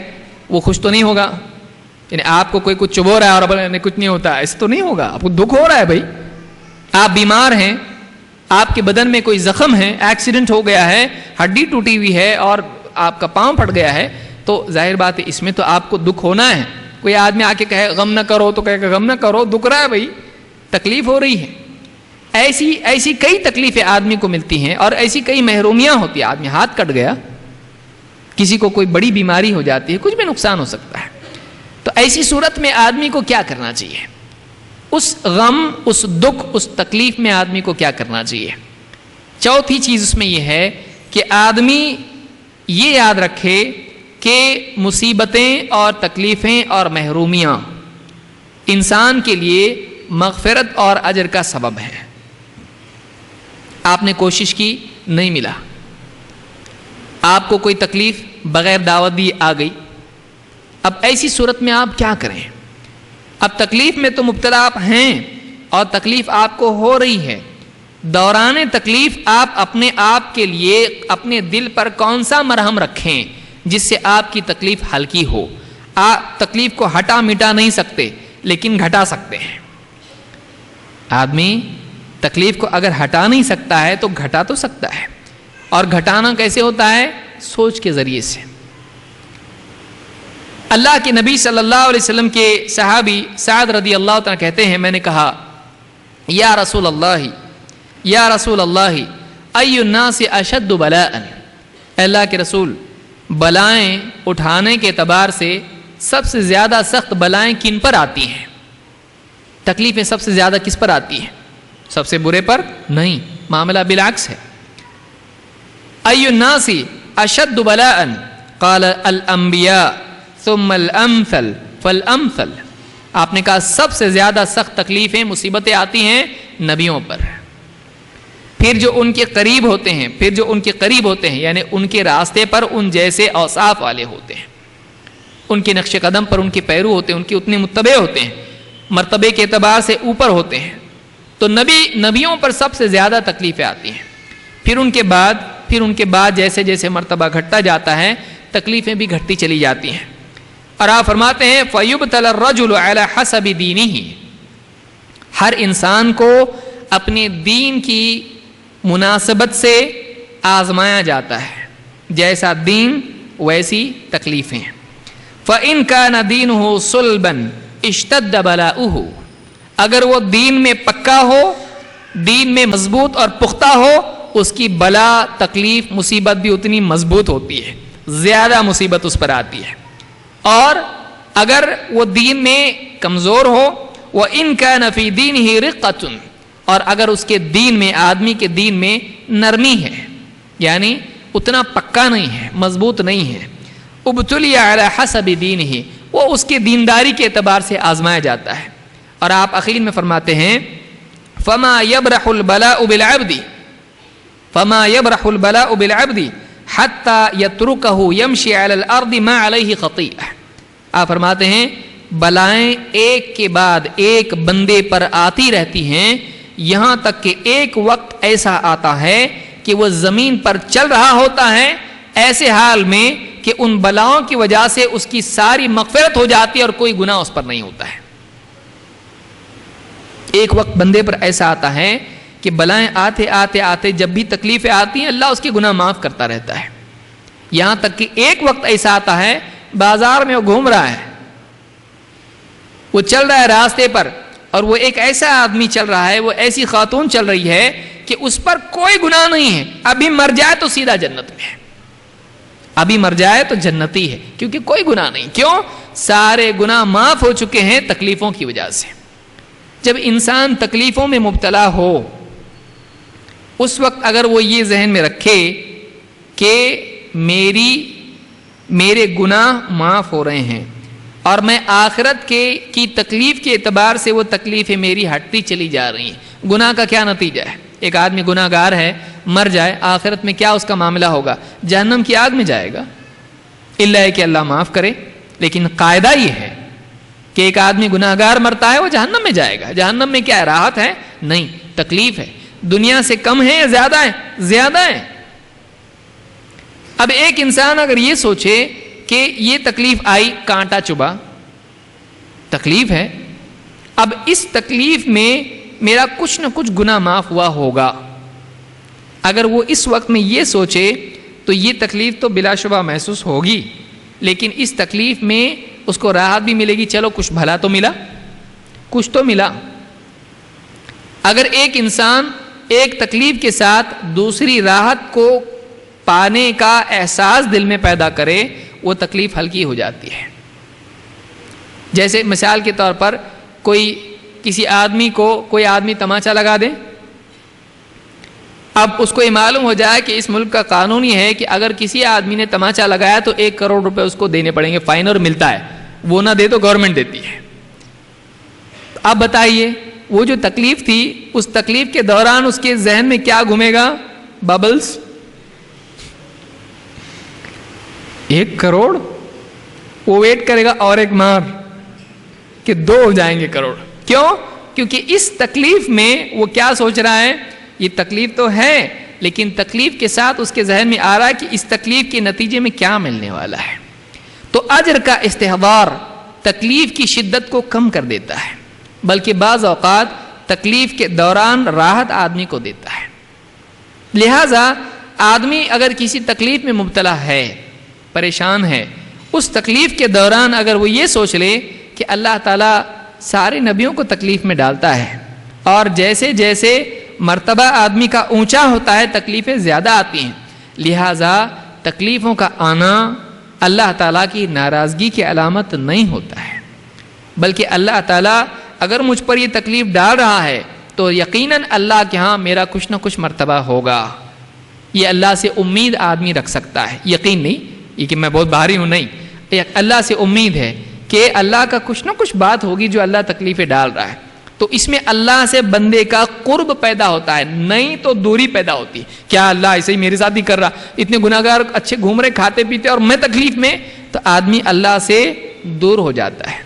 وہ خوش تو نہیں ہوگا. یعنی آپ کو کوئی کچھ چبو رہا ہے اور کچھ نہیں ہوتا, ایسا تو نہیں ہوگا. آپ کو دکھ ہو رہا ہے بھائی, آپ بیمار ہیں, آپ کے بدن میں کوئی زخم ہے, ایکسیڈنٹ ہو گیا ہے, ہڈی ٹوٹی ہوئی ہے اور آپ کا پاؤں پھٹ گیا ہے, تو ظاہر بات ہے اس میں تو آپ کو دکھ ہونا ہے. کوئی آدمی آ کے کہے غم نہ کرو تو کہے کہ غم نہ کرو, دکھ رہا ہے بھائی, تکلیف ہو رہی ہے. ایسی کئی تکلیفیں آدمی کو ملتی ہیں اور ایسی کئی محرومیاں ہوتی ہیں. آدمی ہاتھ کٹ گیا, کسی کو کوئی بڑی بیماری ہو جاتی ہے, کچھ بھی نقصان ہو سکتا ہے. تو ایسی صورت میں آدمی کو کیا کرنا چاہیے؟ اس غم, اس دکھ, اس تکلیف میں آدمی کو کیا کرنا چاہیے؟ چوتھی چیز اس میں یہ ہے کہ آدمی یہ یاد رکھے کہ مصیبتیں اور تکلیفیں اور محرومیاں انسان کے لیے مغفرت اور اجر کا سبب ہے. آپ نے کوشش کی, نہیں ملا. آپ کو کوئی تکلیف بغیر دعوت دی آ گئی. اب ایسی صورت میں آپ کیا کریں؟ اب تکلیف میں تو مبتلا آپ ہیں اور تکلیف آپ کو ہو رہی ہے. دوران تکلیف آپ اپنے آپ کے لیے اپنے دل پر کون سا مرہم رکھیں جس سے آپ کی تکلیف ہلکی ہو. آپ تکلیف کو ہٹا مٹا نہیں سکتے لیکن گھٹا سکتے ہیں. آدمی تکلیف کو اگر ہٹا نہیں سکتا ہے تو گھٹا تو سکتا ہے. اور گھٹانا کیسے ہوتا ہے؟ سوچ کے ذریعے سے. اللہ کے نبی صلی اللہ علیہ وسلم کے صحابی سعد رضی اللہ تعالیٰ کہتے ہیں, میں نے کہا یا رسول اللہ ای الناس اشد بلاء, اللہ کے رسول بلائیں اٹھانے کے اعتبار سے سب سے زیادہ سخت بلائیں کن پر آتی ہیں؟ تکلیفیں سب سے زیادہ کس پر آتی ہیں؟ سب سے برے پر نہیں, معاملہ بالعکس ہے. ای الناس اشد بلاء قال الانبیاء ثم الامثل فالامثل. آپ نے کہا سب سے زیادہ سخت تکلیفیں, مصیبتیں آتی ہیں نبیوں پر, پھر جو ان کے قریب ہوتے ہیں, یعنی ان کے راستے پر ان جیسے اوصاف والے ہوتے ہیں, ان کے نقش قدم پر ان کے پیرو ہوتے ہیں, ان کے اتنے متبع ہوتے ہیں, مرتبے کے اعتبار سے اوپر ہوتے ہیں. تو نبیوں پر سب سے زیادہ تکلیفیں آتی ہیں. پھر ان کے بعد جیسے جیسے مرتبہ گھٹتا جاتا ہے تکلیفیں بھی گھٹتی چلی جاتی ہیں. اور آپ فرماتے ہیں فَيُبْتَلَ الرَّجُلُ عَلَى حَسَبِ دِينِهِ, ہر انسان کو اپنے دین کی مناسبت سے آزمایا جاتا ہے, جیسا دین ویسی تکلیفیں. فَإِنْ كَانَ دِينُهُ صُلْبًا اشتد بلاؤه, اگر وہ دین میں پکا ہو, دین میں مضبوط اور پختہ ہو, اس کی بلا, تکلیف, مصیبت بھی اتنی مضبوط ہوتی ہے, زیادہ مصیبت اس پر آتی ہے. اور اگر وہ دین میں کمزور ہو, وَإِنْ كَانَ فِي دِينِهِ رِقَّةٌ, اور اگر اس کے دین میں, آدمی کے دین میں نرمی ہے, یعنی اتنا پکا نہیں ہے, مضبوط نہیں ہے, ابتلی علی حسب دینہ, وہ اس کے دینداری کے اعتبار سے آزمایا جاتا ہے. اور آپ اخیر میں فرماتے ہیں فما یبرح البلاء بالعبد حتی یترکہ یمشی علی الارض ما علیہ خطیئہ. آپ فرماتے ہیں بلائیں ایک کے بعد ایک بندے پر آتی رہتی ہیں, یہاں تک کہ ایک وقت ایسا آتا ہے کہ وہ زمین پر چل رہا ہوتا ہے ایسے حال میں کہ ان بلاؤں کی وجہ سے اس کی ساری مغفرت ہو جاتی ہے اور کوئی گناہ اس پر نہیں ہوتا ہے. ایک وقت بندے پر ایسا آتا ہے کہ بلائیں آتے جب بھی تکلیفیں آتی ہیں اللہ اس کے گناہ معاف کرتا رہتا ہے. یہاں تک کہ ایک وقت ایسا آتا ہے بازار میں وہ گھوم رہا ہے, وہ چل رہا ہے راستے پر, اور وہ ایک ایسا آدمی چل رہا ہے, وہ ایسی خاتون چل رہی ہے کہ اس پر کوئی گناہ نہیں ہے, ابھی مر جائے تو سیدھا جنت میں ہے. ابھی مر جائے تو جنتی ہے، کیونکہ کوئی گناہ نہیں. کیوں؟ سارے گناہ معاف ہو چکے ہیں تکلیفوں کی وجہ سے. جب انسان تکلیفوں میں مبتلا ہو اس وقت اگر وہ یہ ذہن میں رکھے کہ میرے گناہ معاف ہو رہے ہیں اور میں آخرت کی تکلیف کے اعتبار سے وہ تکلیفیں میری ہٹتی چلی جا رہی ہیں. گناہ کا کیا نتیجہ ہے؟ ایک آدمی گناہ گار ہے، مر جائے، آخرت میں کیا اس کا معاملہ ہوگا؟ جہنم کی آگ میں جائے گا، الا کہ اللہ معاف کرے. لیکن قاعدہ یہ ہے کہ ایک آدمی گناہ گار مرتا ہے وہ جہنم میں جائے گا. جہنم میں کیا ہے؟ راحت ہے؟ نہیں، تکلیف ہے. دنیا سے کم ہے یا زیادہ ہے؟ زیادہ ہے. اب ایک انسان اگر یہ سوچے کہ یہ تکلیف آئی، کانٹا چبھا، تکلیف ہے، اب اس تکلیف میں میرا کچھ نہ کچھ گناہ معاف ہوا ہوگا، اگر وہ اس وقت میں یہ سوچے تو یہ تکلیف تو بلا شبہ محسوس ہوگی، لیکن اس تکلیف میں اس کو راحت بھی ملے گی. چلو کچھ بھلا تو ملا، کچھ تو ملا. اگر ایک انسان ایک تکلیف کے ساتھ دوسری راحت کو پانے کا احساس دل میں پیدا کرے وہ تکلیف ہلکی ہو جاتی ہے. جیسے مثال کے طور پر کوئی آدمی تماچا لگا دے، اب اس کو یہ معلوم ہو جائے کہ اس ملک کا قانون یہ ہے کہ اگر کسی آدمی نے تماچا لگایا تو 1 کروڑ روپے اس کو دینے پڑیں گے، فائن اور ملتا ہے، وہ نہ دے تو گورنمنٹ دیتی ہے. اب بتائیے وہ جو تکلیف تھی اس تکلیف کے دوران اس کے ذہن میں کیا گھومے گا؟ ببلز. 1 کروڑ وہ ویٹ کرے گا اور ایک مار کہ 2 ہو جائیں گے کروڑ. کیوں؟ کیونکہ اس تکلیف میں وہ کیا سوچ رہا ہے؟ یہ تکلیف تو ہے لیکن تکلیف کے ساتھ اس کے ذہن میں آ رہا ہے کہ اس تکلیف کے نتیجے میں کیا ملنے والا ہے. تو اجر کا استحضار تکلیف کی شدت کو کم کر دیتا ہے، بلکہ بعض اوقات تکلیف کے دوران راحت آدمی کو دیتا ہے. لہذا آدمی اگر کسی تکلیف میں مبتلا ہے، پریشان ہے، اس تکلیف کے دوران اگر وہ یہ سوچ لے کہ اللہ تعالیٰ سارے نبیوں کو تکلیف میں ڈالتا ہے اور جیسے جیسے مرتبہ آدمی کا اونچا ہوتا ہے تکلیفیں زیادہ آتی ہیں، لہٰذا تکلیفوں کا آنا اللہ تعالیٰ کی ناراضگی کی علامت نہیں ہوتا ہے، بلکہ اللہ تعالیٰ اگر مجھ پر یہ تکلیف ڈال رہا ہے تو یقیناً اللہ کے ہاں میرا کچھ نہ کچھ مرتبہ ہوگا. یہ اللہ سے امید آدمی رکھ سکتا ہے، یقین نہیں یہ کہ میں بہت بھاری ہوں، نہیں، اللہ سے امید ہے کہ اللہ کا کچھ نہ کچھ بات ہوگی جو اللہ تکلیفیں ڈال رہا ہے. تو اس میں اللہ سے بندے کا قرب پیدا ہوتا ہے، نہیں تو دوری پیدا ہوتی ہے. کیا اللہ ایسے ہی میرے ساتھ ہی کر رہا؟ اتنے گناہ گار اچھے گھوم رہے، کھاتے پیتے، اور میں تکلیف میں، تو آدمی اللہ سے دور ہو جاتا ہے.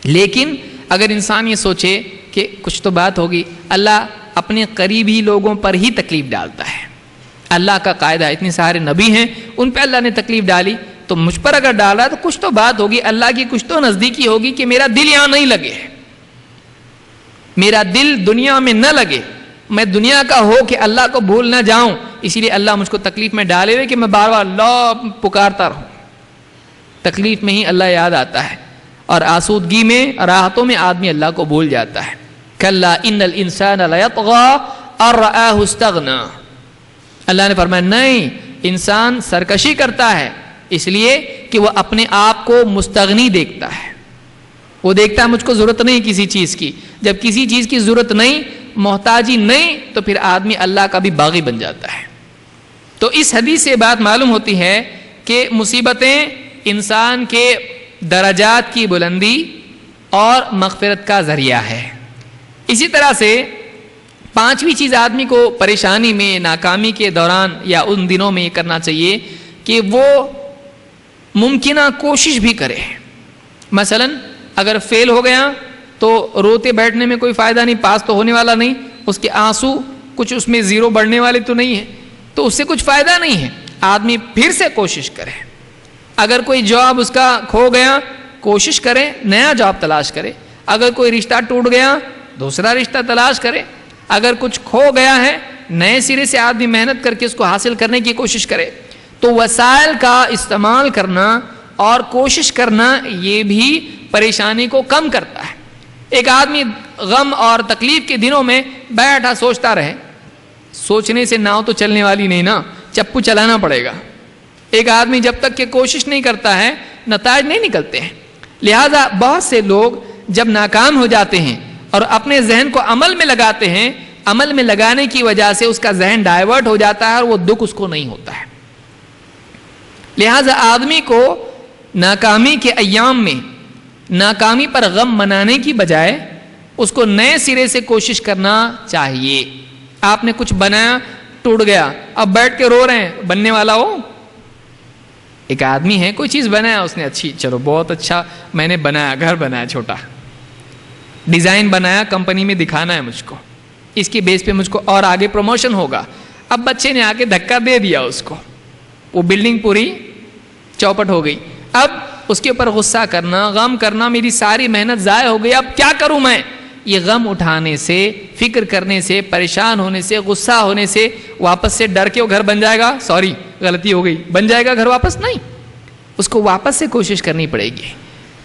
لیکن اگر انسان یہ سوچے کہ کچھ تو بات ہوگی، اللہ اپنے قریبی لوگوں پر ہی تکلیف ڈالتا ہے. اللہ کا قاعدہ ہے، اتنے سارے نبی ہیں ان پہ اللہ نے تکلیف ڈالی، تو مجھ پر اگر ڈالا تو کچھ تو بات ہوگی، اللہ کی کچھ تو نزدیکی ہوگی کہ میرا دل یہاں نہیں لگے، میرا دل دنیا میں نہ لگے، میں دنیا کا ہو کہ اللہ کو بھول نہ جاؤں، اسی لیے اللہ مجھ کو تکلیف میں ڈالے ہوئے کہ میں بار بار اللہ پکارتا رہوں. تکلیف میں ہی اللہ یاد آتا ہے، اور آسودگی میں، راحتوں میں آدمی اللہ کو بھول جاتا ہے. کلا ان الانسان لیطغی ان رآہ استغنی. اللہ نے فرمایا نہیں، انسان سرکشی کرتا ہے اس لیے کہ وہ اپنے آپ کو مستغنی دیکھتا ہے. وہ دیکھتا ہے مجھ کو ضرورت نہیں کسی چیز کی. جب کسی چیز کی ضرورت نہیں، محتاجی نہیں، تو پھر آدمی اللہ کا بھی باغی بن جاتا ہے. تو اس حدیث سے بات معلوم ہوتی ہے کہ مصیبتیں انسان کے درجات کی بلندی اور مغفرت کا ذریعہ ہے. اسی طرح سے 5ویں چیز آدمی کو پریشانی میں، ناکامی کے دوران یا ان دنوں میں یہ کرنا چاہیے کہ وہ ممکنہ کوشش بھی کرے. مثلا اگر فیل ہو گیا تو روتے بیٹھنے میں کوئی فائدہ نہیں، پاس تو ہونے والا نہیں، اس کے آنسو کچھ اس میں زیرو بڑھنے والے تو نہیں ہیں، تو اس سے کچھ فائدہ نہیں ہے. آدمی پھر سے کوشش کرے. اگر کوئی جاب اس کا کھو گیا، کوشش کرے نیا جاب تلاش کرے. اگر کوئی رشتہ ٹوٹ گیا، دوسرا رشتہ تلاش کرے. اگر کچھ کھو گیا ہے، نئے سرے سے آدمی محنت کر کے اس کو حاصل کرنے کی کوشش کرے. تو وسائل کا استعمال کرنا اور کوشش کرنا یہ بھی پریشانی کو کم کرتا ہے. ایک آدمی غم اور تکلیف کے دنوں میں بیٹھا سوچتا رہے، سوچنے سے ناؤ تو چلنے والی نہیں نا، چپو چلانا پڑے گا. ایک آدمی جب تک کہ کوشش نہیں کرتا ہے نتائج نہیں نکلتے ہیں. لہذا بہت سے لوگ جب ناکام ہو جاتے ہیں اور اپنے ذہن کو عمل میں لگاتے ہیں، عمل میں لگانے کی وجہ سے اس کا ذہن ڈائیورٹ ہو جاتا ہے اور وہ دکھ اس کو نہیں ہوتا ہے. لہذا آدمی کو ناکامی کے ایام میں ناکامی پر غم منانے کی بجائے اس کو نئے سرے سے کوشش کرنا چاہیے. آپ نے کچھ بنایا، ٹوٹ گیا، اب بیٹھ کے رو رہے ہیں، بننے والا ہو. ایک آدمی ہے، کوئی چیز بنایا اس نے، اچھی، چلو بہت اچھا میں نے بنایا، گھر بنایا، چھوٹا ڈیزائن بنایا، کمپنی میں دکھانا ہے مجھ کو، اس کی بیس پہ مجھ کو اور آگے پروموشن ہوگا. اب بچے نے آ کے دھکا دے دیا اس کو، وہ بلڈنگ پوری چوپٹ ہو گئی. اب اس کے اوپر غصہ کرنا، غم کرنا، میری ساری محنت ضائع ہو گئی، اب کیا کروں میں؟ یہ غم اٹھانے سے، فکر کرنے سے، پریشان ہونے سے، غصہ ہونے سے واپس سے ڈر کے وہ گھر بن جائے گا؟ سوری غلطی ہو گئی، بن جائے گا گھر واپس؟ نہیں، اس کو واپس سے کوشش کرنی پڑے گی.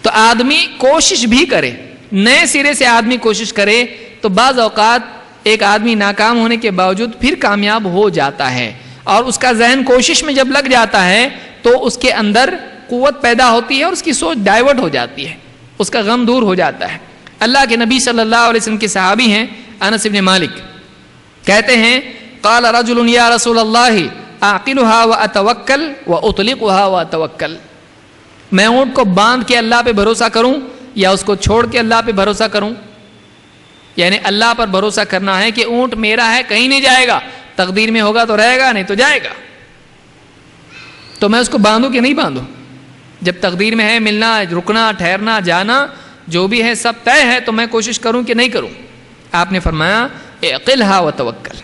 تو آدمی کوشش بھی کرے، نئے سرے سے آدمی کوشش کرے تو بعض اوقات ایک آدمی ناکام ہونے کے باوجود پھر کامیاب ہو جاتا ہے، اور اس کا ذہن کوشش میں جب لگ جاتا ہے تو اس کے اندر قوت پیدا ہوتی ہے اور اس کی سوچ ڈائیورٹ ہو جاتی ہے، اس کا غم دور ہو جاتا ہے. اللہ کے نبی صلی اللہ علیہ وسلم کے صحابی ہیں انس بن مالک، کہتے ہیں قال رجل یا رسول اللہ اعقلها واتوکل واطلقها واتوکل، میں اونٹ کو باندھ کے اللہ پہ بھروسہ کروں یا اس کو چھوڑ کے اللہ پہ بھروسہ کروں؟ یعنی اللہ پر بھروسہ کرنا ہے کہ اونٹ میرا ہے، کہیں نہیں جائے گا، تقدیر میں ہوگا تو رہے گا، نہیں تو جائے گا. تو میں اس کو باندھوں کہ نہیں باندھوں؟ جب تقدیر میں ہے ملنا، رکنا، ٹھہرنا، جانا، جو بھی ہے سب طے ہے، تو میں کوشش کروں کہ نہیں کروں؟ آپ نے فرمایا اعقلها وتوکل،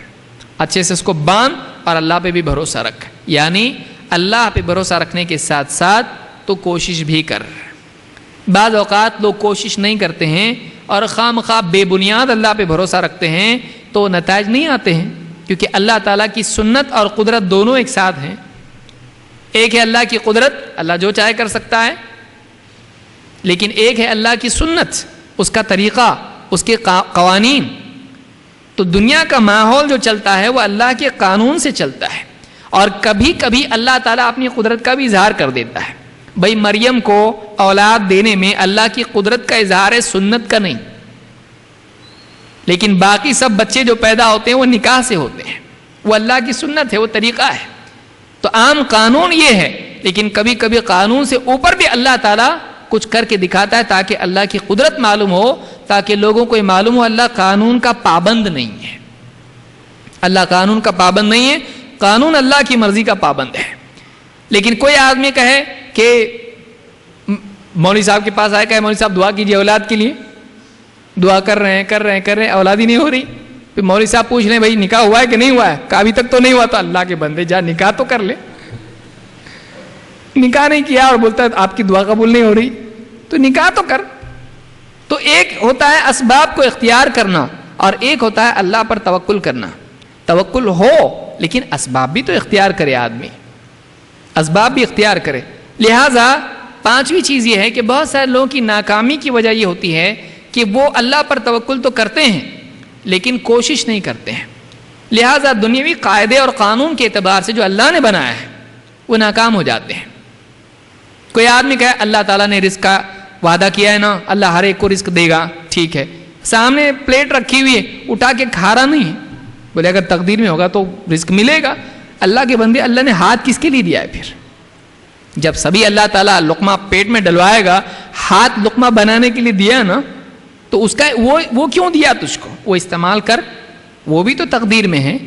اچھے سے اس کو باندھ اور اللہ پہ بھی بھروسہ رکھ. یعنی اللہ پہ بھروسہ رکھنے کے ساتھ ساتھ تو کوشش بھی کر. بعض اوقات لوگ کوشش نہیں کرتے ہیں اور خواہ مخواہ بے بنیاد اللہ پہ بھروسہ رکھتے ہیں تو نتائج نہیں آتے ہیں، کیونکہ اللہ تعالیٰ کی سنت اور قدرت دونوں ایک ساتھ ہیں. ایک ہے اللہ کی قدرت، اللہ جو چاہے کر سکتا ہے، لیکن ایک ہے اللہ کی سنت، اس کا طریقہ، اس کے قوانین. تو دنیا کا ماحول جو چلتا ہے وہ اللہ کے قانون سے چلتا ہے، اور کبھی کبھی اللہ تعالیٰ اپنی قدرت کا بھی اظہار کر دیتا ہے. بھائی مریم کو اولاد دینے میں اللہ کی قدرت کا اظہار ہے، سنت کا نہیں. لیکن باقی سب بچے جو پیدا ہوتے ہیں وہ نکاح سے ہوتے ہیں، وہ اللہ کی سنت ہے، وہ طریقہ ہے. تو عام قانون یہ ہے، لیکن کبھی کبھی قانون سے اوپر بھی اللہ تعالیٰ کچھ کر کے دکھاتا ہے تاکہ اللہ کی قدرت معلوم ہو، تاکہ لوگوں کو یہ معلوم ہو اللہ قانون کا پابند نہیں ہے. اللہ قانون کا پابند نہیں ہے، قانون اللہ کی مرضی کا پابند ہے. لیکن کوئی آدمی کہے کہ مولوی صاحب کے پاس آئے، کہے مولوی صاحب دعا کیجیے اولاد کے لیے، دعا کر رہے ہیں، اولاد ہی نہیں ہو رہی. پھر مولوی صاحب پوچھ رہے ہیں بھائی نکاح ہوا ہے کہ نہیں ہوا ہے؟ کہ ابھی تک تو نہیں ہوا. تو اللہ کے بندے جا نکاح تو کر لے. نکاح نہیں کیا اور بولتا ہے آپ کی دعا قبول نہیں ہو رہی، تو نکاح تو کر. تو ایک ہوتا ہے اسباب کو اختیار کرنا اور ایک ہوتا ہے اللہ پر توکل کرنا. توکل ہو لیکن اسباب بھی تو اختیار کرے، آدمی اسباب بھی اختیار کرے. لہٰذا پانچویں چیز یہ ہے کہ بہت سارے لوگوں کی ناکامی کی وجہ یہ ہوتی ہے کہ وہ اللہ پر توکل تو کرتے ہیں لیکن کوشش نہیں کرتے ہیں. لہٰذا دنیاوی قاعدے اور قانون کے اعتبار سے جو اللہ نے بنایا ہے وہ ناکام ہو جاتے ہیں. کوئی آدمی کہے اللہ تعالیٰ نے رزق کا وعدہ کیا ہے نا، اللہ ہر ایک کو رزق دے گا، ٹھیک ہے، سامنے پلیٹ رکھی ہوئی ہے، اٹھا کے کھا رہا نہیں ہے، بولے اگر تقدیر میں ہوگا تو رزق ملے گا. اللہ کے بندے، اللہ نے ہاتھ کس کے لیے دیا ہے؟ پھر جب سبھی اللہ تعالیٰ لقمہ پیٹ میں ڈلوائے گا، ہاتھ لقمہ بنانے کے لیے دیا نا، تو اس کا وہ کیوں دیا تجھ کو؟ وہ استعمال کر، وہ بھی تو تقدیر میں ہے،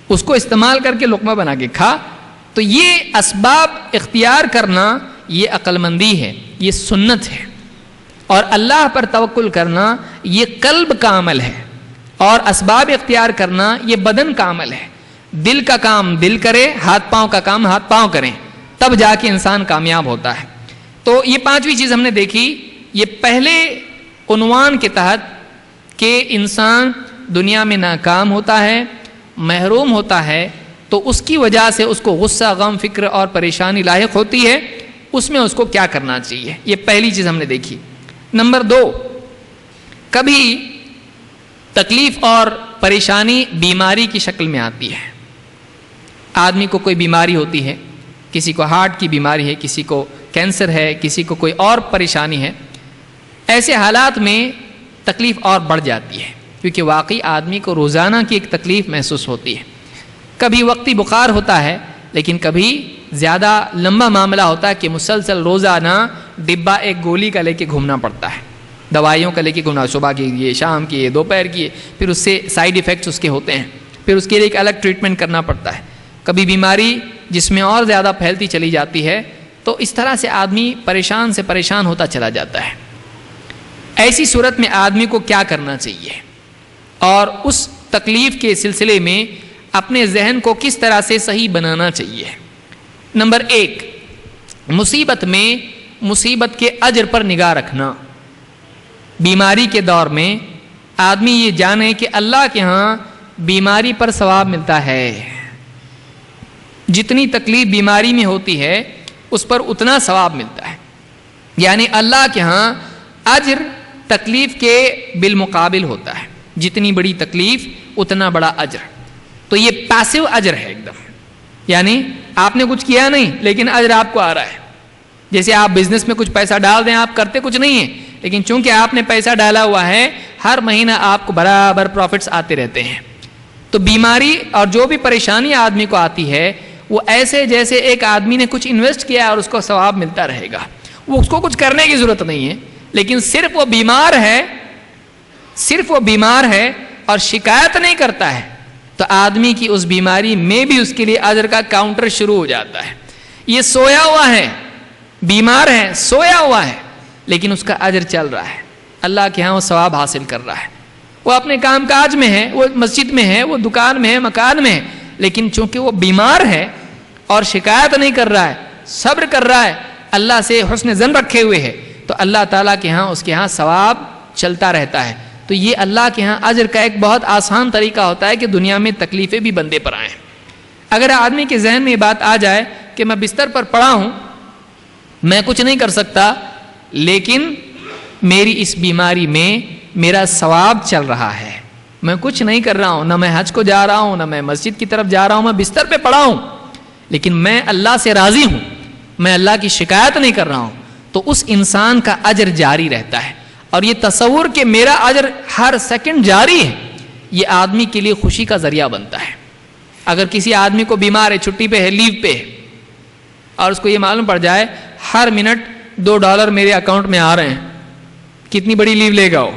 اس کو استعمال کر کے لقمہ بنا کے کھا. تو یہ اسباب اختیار کرنا یہ عقل مندی ہے، یہ سنت ہے. اور اللہ پر توکل کرنا یہ قلب کا عمل ہے، اور اسباب اختیار کرنا یہ بدن کا عمل ہے. دل کا کام دل کرے، ہاتھ پاؤں کا کام ہاتھ پاؤں کریں، تب جا کے انسان کامیاب ہوتا ہے. تو یہ پانچویں چیز ہم نے دیکھی، یہ پہلے عنوان کے تحت کہ انسان دنیا میں ناکام ہوتا ہے، محروم ہوتا ہے، تو اس کی وجہ سے اس کو غصہ، غم، فکر اور پریشانی لاحق ہوتی ہے. اس میں اس کو کیا کرنا چاہیے، یہ پہلی چیز ہم نے دیکھی. نمبر 2، کبھی تکلیف اور پریشانی بیماری کی شکل میں آتی ہے. آدمی کو کوئی بیماری ہوتی ہے، کسی کو ہارٹ کی بیماری ہے، کسی کو کینسر ہے، کسی کو کوئی اور پریشانی ہے، ایسے حالات میں تکلیف اور بڑھ جاتی ہے، کیونکہ واقعی آدمی کو روزانہ کی ایک تکلیف محسوس ہوتی ہے. کبھی وقتی بخار ہوتا ہے، لیکن کبھی زیادہ لمبا معاملہ ہوتا ہے کہ مسلسل روزانہ ڈبہ ایک گولی کا لے کے گھومنا پڑتا ہے، دوائیوں کا لے کے گھومنا، صبح کی یہ، شام کی یہ، دوپہر کی یہ، پھر اس سے سائیڈ ایفیکٹس اس کے ہوتے ہیں، پھر اس کے لیے ایک الگ ٹریٹمنٹ کرنا پڑتا ہے. کبھی بیماری جس میں اور زیادہ پھیلتی چلی جاتی ہے، تو اس طرح سے آدمی پریشان سے پریشان ہوتا چلا جاتا ہے. ایسی صورت میں آدمی کو کیا کرنا چاہیے اور اس تکلیف کے سلسلے میں اپنے ذہن کو کس طرح سے صحیح بنانا چاہیے؟ نمبر 1، مصیبت میں مصیبت کے اجر پر نگاہ رکھنا. بیماری کے دور میں آدمی یہ جانے کہ اللہ کے ہاں بیماری پر ثواب ملتا ہے. جتنی تکلیف بیماری میں ہوتی ہے اس پر اتنا ثواب ملتا ہے، یعنی اللہ کے ہاں اجر تکلیف کے بالمقابل ہوتا ہے. جتنی بڑی تکلیف اتنا بڑا اجر. تو یہ پیسو اجر ہے ایک دم، یعنی آپ نے کچھ کیا نہیں لیکن اجر آپ کو آ رہا ہے. جیسے آپ بزنس میں کچھ پیسہ ڈال دیں، آپ کرتے کچھ نہیں ہیں، لیکن چونکہ آپ نے پیسہ ڈالا ہوا ہے ہر مہینہ آپ کو برابر پروفٹس آتے رہتے ہیں. تو بیماری اور جو بھی پریشانی آدمی کو آتی ہے وہ ایسے جیسے ایک آدمی نے کچھ انویسٹ کیا اور اس کو ثواب ملتا رہے گا. وہ اس کو کچھ کرنے کی ضرورت نہیں ہے، لیکن صرف وہ بیمار ہے اور شکایت نہیں کرتا ہے تو آدمی کی اس بیماری میں بھی اس کے لیے اجر کا کاؤنٹر شروع ہو جاتا ہے. یہ سویا ہوا ہے، بیمار ہے، سویا ہوا ہے، لیکن اس کا اجر چل رہا ہے، اللہ کے ہاں وہ ثواب حاصل کر رہا ہے. وہ اپنے کام کاج میں ہے، وہ مسجد میں ہے، وہ دکان میں ہے، مکان میں ہے، لیکن چونکہ وہ بیمار ہے اور شکایت نہیں کر رہا ہے، صبر کر رہا ہے، اللہ سے حسن ظن رکھے ہوئے ہے، تو اللہ تعالیٰ کے ہاں اس کے ہاں ثواب چلتا رہتا ہے. تو یہ اللہ کے ہاں اجر کا ایک بہت آسان طریقہ ہوتا ہے کہ دنیا میں تکلیفیں بھی بندے پر آئیں. اگر آدمی کے ذہن میں یہ بات آ جائے کہ میں بستر پر پڑا ہوں، میں کچھ نہیں کر سکتا، لیکن میری اس بیماری میں میرا ثواب چل رہا ہے، میں کچھ نہیں کر رہا ہوں، نہ میں حج کو جا رہا ہوں، نہ میں مسجد کی طرف جا رہا ہوں، میں بستر پہ پڑا ہوں، لیکن میں اللہ سے راضی ہوں، میں اللہ کی شکایت نہیں کر رہا ہوں، تو اس انسان کا اجر جاری رہتا ہے. اور یہ تصور کہ میرا اجر ہر سیکنڈ جاری ہے، یہ آدمی کے لیے خوشی کا ذریعہ بنتا ہے. اگر کسی آدمی کو بیمار ہے، چھٹی پہ ہے، لیو پہ ہے، اور اس کو یہ معلوم پڑ جائے ہر منٹ $2 میرے اکاؤنٹ میں آ رہے ہیں، کتنی بڑی لیو لے گا وہ؟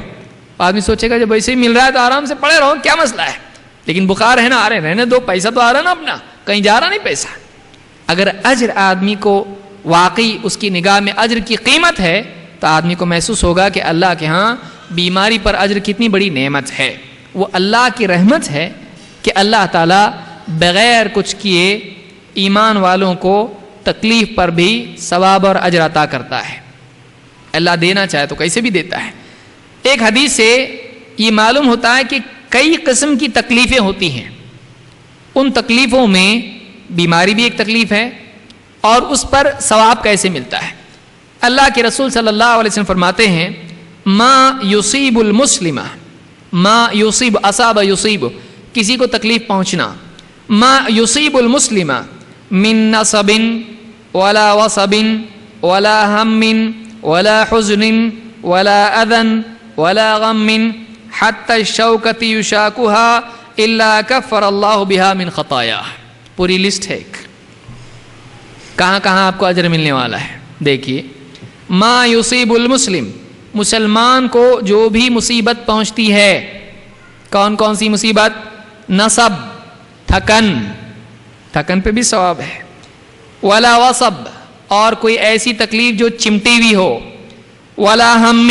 آدمی سوچے گا جب ویسے ہی مل رہا ہے تو آرام سے پڑے رہو، کیا مسئلہ ہے، لیکن بخار ہے نا، آ رہے رہنے دو، پیسہ تو آ رہا نا اپنا، کہیں جا رہا نہیں پیسہ. اگر اجر آدمی کو واقعی اس کی نگاہ میں اجر کی قیمت ہے تو آدمی کو محسوس ہوگا کہ اللہ کے ہاں بیماری پر اجر کتنی بڑی نعمت ہے. وہ اللہ کی رحمت ہے کہ اللہ تعالیٰ بغیر کچھ کیے ایمان والوں کو تکلیف پر بھی ثواب اور اجر عطا کرتا ہے. اللہ دینا چاہے تو کیسے بھی دیتا ہے. ایک حدیث سے یہ معلوم ہوتا ہے کہ کئی قسم کی تکلیفیں ہوتی ہیں. ان تکلیفوں میں بیماری بھی ایک تکلیف ہے اور اس پر ثواب کیسے ملتا ہے. اللہ کے رسول صلی اللہ علیہ وسلم فرماتے ہیں ما یصیب المسلم، ما یصیب، اصاب یصیب، کسی کو تکلیف پہنچنا، ما یصیب المسلم من نصب ولا وصب ولا ہم ولا حزن ولا اذن ولا غم حتى الشوكة يشاكها الا كفر الله بها من خطاياه. پوری لسٹ ہے، کہاں کہاں آپ کو اجر ملنے والا ہے. دیکھیے، ما یصیب المسلم، مسلمان کو جو بھی مصیبت پہنچتی ہے، کون کون سی مصیبت؟ نصب، تھکن پہ بھی ثواب ہے، ولا وصب، اور کوئی ایسی تکلیف جو چمٹی ہوئی ہو، ولا ہم،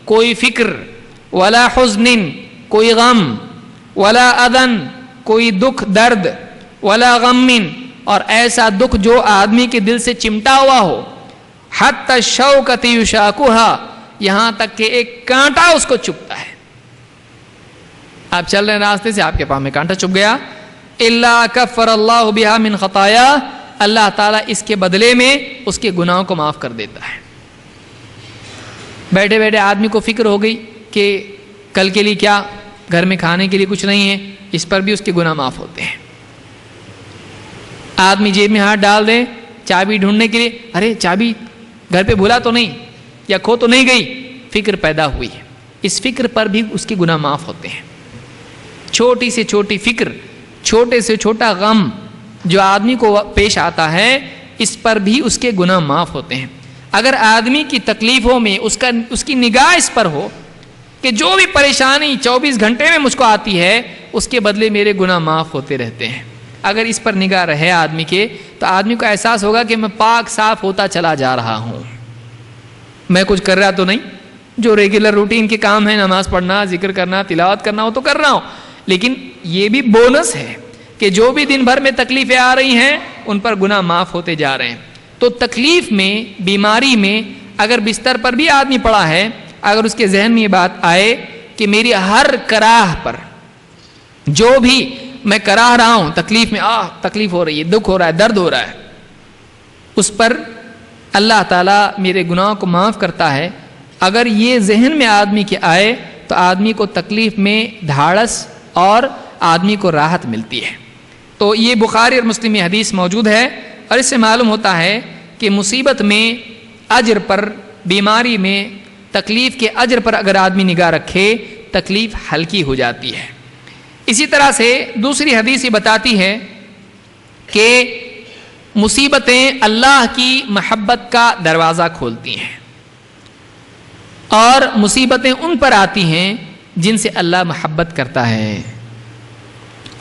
کوئی فکر، ولا حزن، کوئی غم، ولا اذن، کوئی دکھ درد، ولا غم، اور ایسا دکھ جو آدمی کے دل سے چمٹا ہوا ہو، حتی الشوکۃ یشاکها، یہاں تک کہ ایک کانٹا اس کو چبھتا ہے. آپ چل رہے راستے سے، آپ کے پاؤں میں کانٹا چبھ گیا، الا کفر اللہ بها من خطایا، اللہ تعالیٰ اس کے بدلے میں اس کے گناہوں کو معاف کر دیتا ہے. بیٹھے بیٹھے آدمی کو فکر ہو گئی کہ کل کے لیے کیا، گھر میں کھانے کے لیے کچھ نہیں ہے، اس پر بھی اس کے گناہ معاف ہوتے ہیں. آدمی جیب میں ہاتھ ڈال دے چابی ڈھونڈنے کے لیے ارے چابی گھر پہ بھولا تو نہیں یا کھو تو نہیں گئی، فکر پیدا ہوئی ہے، اس فکر پر بھی اس کے گناہ معاف ہوتے ہیں۔ چھوٹی سے چھوٹی فکر، چھوٹے سے چھوٹا غم جو آدمی کو پیش آتا ہے، اس پر بھی اس کے گناہ معاف ہوتے ہیں۔ اگر آدمی کی تکلیفوں میں اس کی نگاہ اس پر ہو کہ جو بھی پریشانی 24 گھنٹے میں مجھ کو آتی ہے اس کے بدلے میرے گناہ معاف ہوتے رہتے ہیں، اگر اس پر نگاہ رہے آدمی کے تو آدمی کو احساس ہوگا کہ میں پاک صاف ہوتا چلا جا رہا ہوں، میں کچھ کر رہا تو نہیں، جو ریگولر روٹین کے کام ہیں نماز پڑھنا، ذکر کرنا، تلاوت کرنا وہ تو کر رہا ہوں، لیکن یہ بھی بونس ہے کہ جو بھی دن بھر میں تکلیفیں آ رہی ہیں ان پر گناہ معاف ہوتے جا رہے ہیں۔ تو تکلیف میں، بیماری میں اگر بستر پر بھی آدمی پڑا ہے، اگر اس کے ذہن میں یہ بات آئے کہ میری ہر کراہ پر جو بھی میں کراہ رہا ہوں، تکلیف میں تکلیف ہو رہی ہے، دکھ ہو رہا ہے، درد ہو رہا ہے، اس پر اللہ تعالیٰ میرے گناہوں کو معاف کرتا ہے، اگر یہ ذہن میں آدمی کے آئے تو آدمی کو تکلیف میں دھاڑس اور آدمی کو راحت ملتی ہے۔ تو یہ بخاری اور مسلم میں حدیث موجود ہے، اور اس سے معلوم ہوتا ہے کہ مصیبت میں، اجر پر، بیماری میں، تکلیف کے اجر پر اگر آدمی نگاہ رکھے تکلیف ہلکی ہو جاتی ہے۔ اسی طرح سے دوسری حدیث یہ بتاتی ہے کہ مصیبتیں اللہ کی محبت کا دروازہ کھولتی ہیں، اور مصیبتیں ان پر آتی ہیں جن سے اللہ محبت کرتا ہے،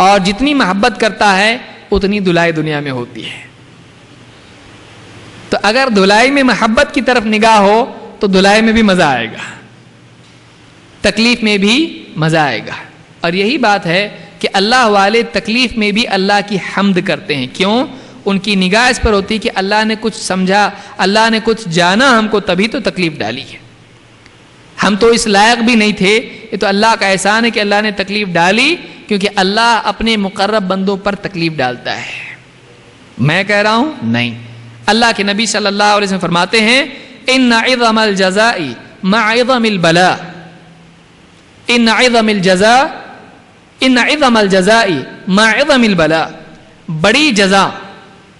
اور جتنی محبت کرتا ہے اتنی دلائی دنیا میں ہوتی ہے۔ تو اگر دلائی میں محبت کی طرف نگاہ ہو تو دلائی میں بھی مزہ آئے گا، تکلیف میں بھی مزہ آئے گا۔ اور یہی بات ہے کہ اللہ والے تکلیف میں بھی اللہ کی حمد کرتے ہیں، کیوں؟ ان کی نگاہ اس پر ہوتی کہ اللہ نے کچھ سمجھا، اللہ نے کچھ جانا ہم کو، تبھی تو تکلیف ڈالی ہے، ہم تو اس لائق بھی نہیں تھے، یہ تو اللہ کا احسان ہے کہ اللہ نے تکلیف ڈالی، کیونکہ اللہ اپنے مقرب بندوں پر تکلیف ڈالتا ہے، میں کہہ رہا ہوں نہیں۔ اللہ کے نبی صلی اللہ علیہ وسلم فرماتے ہیں ان عظم الجزاء مع عظم البلاء، ان عظم الجزاء مع عظم البلاء، بڑی جزا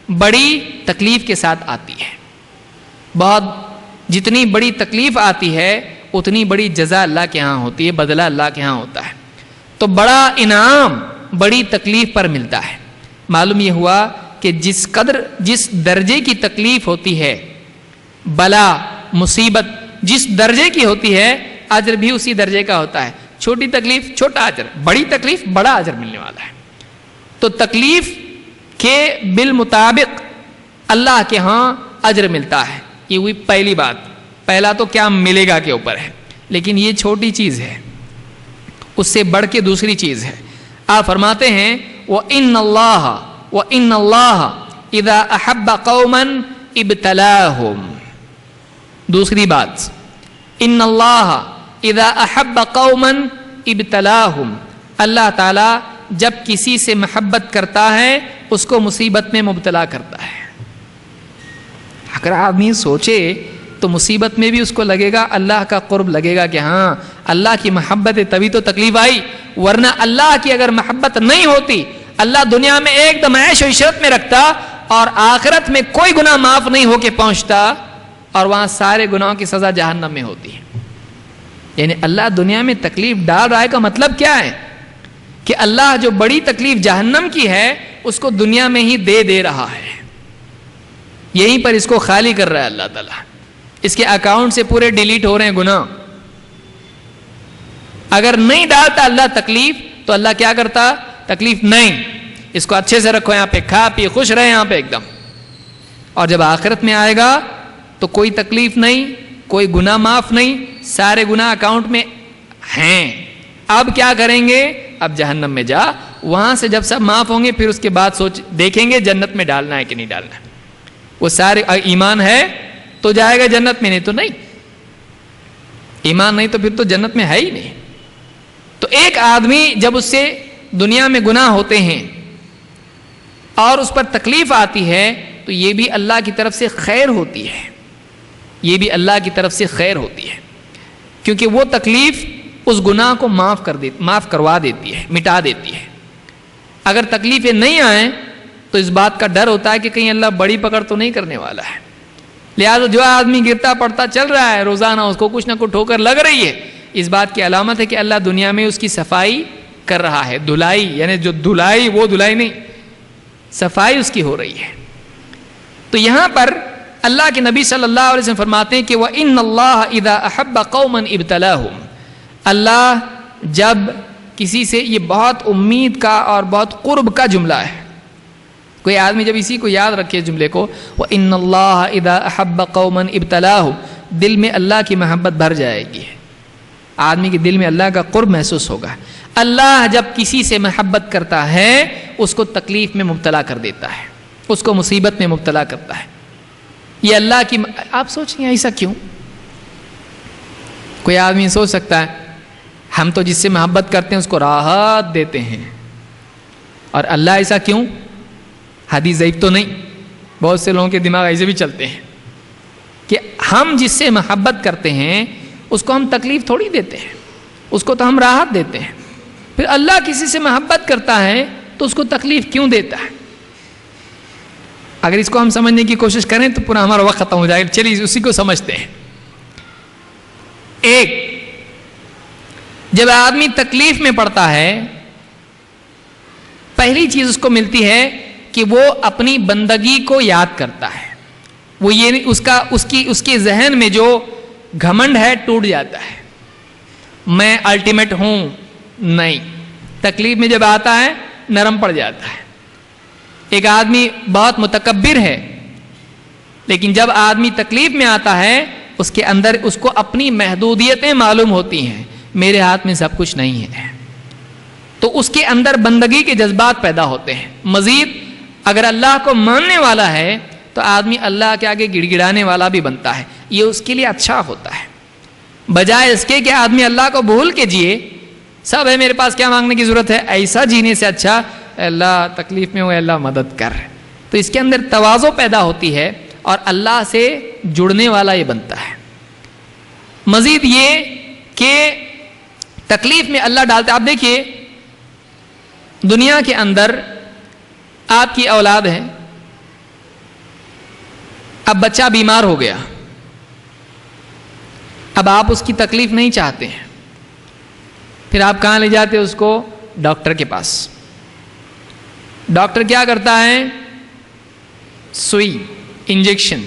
بڑی تکلیف کے ساتھ آتی ہے، بہت جتنی بڑی تکلیف آتی ہے اتنی بڑی جزا اللہ کے ہاں ہوتی ہے، بدلہ اللہ کے ہاں ہوتا ہے۔ تو بڑا انعام بڑی تکلیف پر ملتا ہے۔ معلوم یہ ہوا کہ جس درجے کی تکلیف ہوتی ہے، بلا مصیبت جس درجے کی ہوتی ہے، اجر بھی اسی درجے کا ہوتا ہے۔ چھوٹی تکلیف چھوٹا اجر، بڑی تکلیف بڑا اجر ملنے والا ہے۔ تو تکلیف کے بالمطابق اللہ کے ہاں اجر ملتا ہے، یہ ہوئی پہلی بات۔ پہلا تو کیا ملے گا کے اوپر ہے، لیکن یہ چھوٹی چیز ہے، اس سے بڑھ کے دوسری چیز ہے۔ آپ فرماتے ہیں وَإِنَّ اللَّهَ إِذَا أَحَبَّ قَوْمًا ابْتَلَاهُمْ، دوسری بات، ان اللہ اذا احب قوما ابتلاہم، اللہ تعالی جب کسی سے محبت کرتا ہے اس کو مصیبت میں مبتلا کرتا ہے۔ اگر آدمی سوچے تو مصیبت میں بھی اس کو لگے گا اللہ کا قرب، لگے گا کہ ہاں اللہ کی محبت ہے تبھی تو تکلیف آئی، ورنہ اللہ کی اگر محبت نہیں ہوتی، اللہ دنیا میں ایک دم عیش و عشرت میں رکھتا اور آخرت میں کوئی گناہ معاف نہیں ہو کے پہنچتا، اور وہاں سارے گناہوں کی سزا جہنم میں ہوتی ہے۔ یعنی اللہ دنیا میں تکلیف ڈال رہا ہے کا مطلب کیا ہے؟ کہ اللہ جو بڑی تکلیف جہنم کی ہے اس کو دنیا میں ہی دے رہا ہے، یہیں پر اس کو خالی کر رہا ہے اللہ تعالیٰ، اس کے اکاؤنٹ سے پورے ڈیلیٹ ہو رہے ہیں گناہ۔ اگر نہیں ڈالتا اللہ تکلیف تو اللہ کیا کرتا؟ تکلیف نہیں، اس کو اچھے سے رکھو یہاں پہ، کھا پی خوش رہے یہاں پہ ایک دم، اور جب آخرت میں آئے گا تو کوئی تکلیف نہیں، کوئی گناہ معاف نہیں، سارے گناہ اکاؤنٹ میں ہیں۔ اب کیا کریں گے؟ اب جہنم میں جا، وہاں سے جب سب معاف ہوں گے پھر اس کے بعد دیکھیں گے جنت میں ڈالنا ہے کہ نہیں ڈالنا ہے۔ وہ سارے ایمان ہے تو جائے گا جنت میں، نہیں تو نہیں، ایمان نہیں تو پھر تو جنت میں ہے ہی نہیں۔ تو ایک آدمی جب اس سے دنیا میں گناہ ہوتے ہیں اور اس پر تکلیف آتی ہے تو یہ بھی اللہ کی طرف سے خیر ہوتی ہے، یہ بھی اللہ کی طرف سے خیر ہوتی ہے، کیونکہ وہ تکلیف اس گناہ کو معاف کروا دیتی ہے، مٹا دیتی ہے۔ اگر تکلیفیں نہیں آئیں تو اس بات کا ڈر ہوتا ہے کہ کہیں اللہ بڑی پکڑ تو نہیں کرنے والا ہے. لہٰذا جو آدمی گرتا پڑتا چل رہا ہے روزانہ اس کو کچھ نہ کچھ ٹھوکر لگ رہی ہے, اس بات کی علامت ہے کہ اللہ دنیا میں اس کی صفائی کر رہا ہے. دھلائی یعنی جو دھلائی وہ دھلائی نہیں, صفائی اس کی ہو رہی ہے. تو یہاں پر اللہ کے نبی صلی اللہ علیہ وسلم فرماتے ہیں کہ وَإِنَّ اللَّهَ إِذَا أَحَبَّ قَوْمًا ابْتَلَاهُمْ, اللہ جب کسی سے, یہ بہت امید کا اور بہت قرب کا جملہ ہے, کوئی آدمی جب اسی کو یاد رکھے جملے کو وَإِنَّ اللَّهَ إِذَا أَحَبَّ قَوْمًا ابْتَلَاهُمْ, دل میں اللہ کی محبت بھر جائے گی, آدمی کے دل میں اللہ کا قرب محسوس ہوگا. اللہ جب کسی سے محبت کرتا ہے اس کو تکلیف میں مبتلا کر دیتا ہے, اس کو مصیبت میں مبتلا کرتا ہے. یہ اللہ کی, آپ سوچیں ایسا کیوں؟ کوئی آدمی سوچ سکتا ہے ہم تو جس سے محبت کرتے ہیں اس کو راحت دیتے ہیں, اور اللہ ایسا کیوں؟ حدیث ضعیف تو نہیں, بہت سے لوگوں کے دماغ ایسے بھی چلتے ہیں کہ ہم جس سے محبت کرتے ہیں اس کو ہم تکلیف تھوڑی دیتے ہیں, اس کو تو ہم راحت دیتے ہیں. پھر اللہ کسی سے محبت کرتا ہے تو اس کو تکلیف کیوں دیتا ہے؟ اگر اس کو ہم سمجھنے کی کوشش کریں تو پورا ہمارا وقت ختم ہو جائے گا. چلیے اسی کو سمجھتے ہیں. ایک, جب آدمی تکلیف میں پڑتا ہے پہلی چیز اس کو ملتی ہے کہ وہ اپنی بندگی کو یاد کرتا ہے. وہ یہ نہیں, اس کے ذہن میں جو گھمنڈ ہے ٹوٹ جاتا ہے, میں الٹیمیٹ ہوں نہیں. تکلیف میں جب آتا ہے نرم پڑ جاتا ہے. ایک آدمی بہت متکبر ہے, لیکن جب آدمی تکلیف میں آتا ہے اس کے اندر اس کو اپنی محدودیتیں معلوم ہوتی ہیں, میرے ہاتھ میں سب کچھ نہیں ہے, تو اس کے اندر بندگی کے جذبات پیدا ہوتے ہیں. مزید اگر اللہ کو ماننے والا ہے تو آدمی اللہ کے آگے گڑ گڑانے والا بھی بنتا ہے. یہ اس کے لیے اچھا ہوتا ہے, بجائے اس کے کہ آدمی اللہ کو بھول کے جیے, سب ہے میرے پاس کیا مانگنے کی ضرورت ہے, ایسا جینے سے اچھا اللہ تکلیف میں ہوئے اللہ مدد کر. تو اس کے اندر تواضع پیدا ہوتی ہے اور اللہ سے جڑنے والا یہ بنتا ہے. مزید یہ کہ تکلیف میں اللہ ڈالتا ہے. آپ دیکھیے دنیا کے اندر آپ کی اولاد ہے, اب بچہ بیمار ہو گیا, اب آپ اس کی تکلیف نہیں چاہتے ہیں, پھر آپ کہاں لے جاتے اس کو؟ ڈاکٹر کے پاس. ڈاکٹر کیا کرتا ہے؟ سوئی, انجیکشن.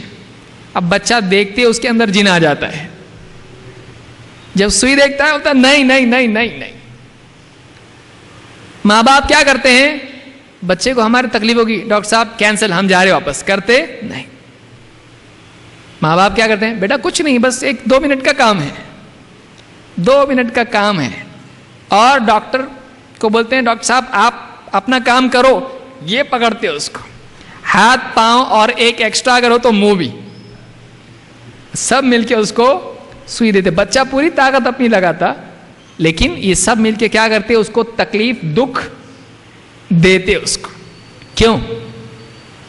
اب بچہ دیکھتے اس کے اندر جن آ جاتا ہے, جب سوئی دیکھتا ہے ہوتا نہیں نہیں نہیں نہیں نہیں. ماں باپ کیا کرتے ہیں؟ بچے کو ہماری تکلیف ہوگی, ڈاکٹر صاحب کینسل, ہم جا رہے واپس. کرتے نہیں. ماں باپ کیا کرتے ہیں؟ بیٹا کچھ نہیں, بس 1-2 منٹ کا کام ہے, 2 منٹ کا کام ہے. اور ڈاکٹر کو بولتے ہیں ڈاکٹر صاحب آپ اپنا کام کرو, یہ پکڑتے اس کو ہاتھ پاؤں, اور ایک ایکسٹرا اگر ہو تو منہ بھی, سب مل کے اس کو سوئی دیتے. بچہ پوری طاقت اپنی لگاتا, لیکن یہ سب مل کے کیا کرتے اس کو تکلیف دکھ دیتے اس کو. کیوں؟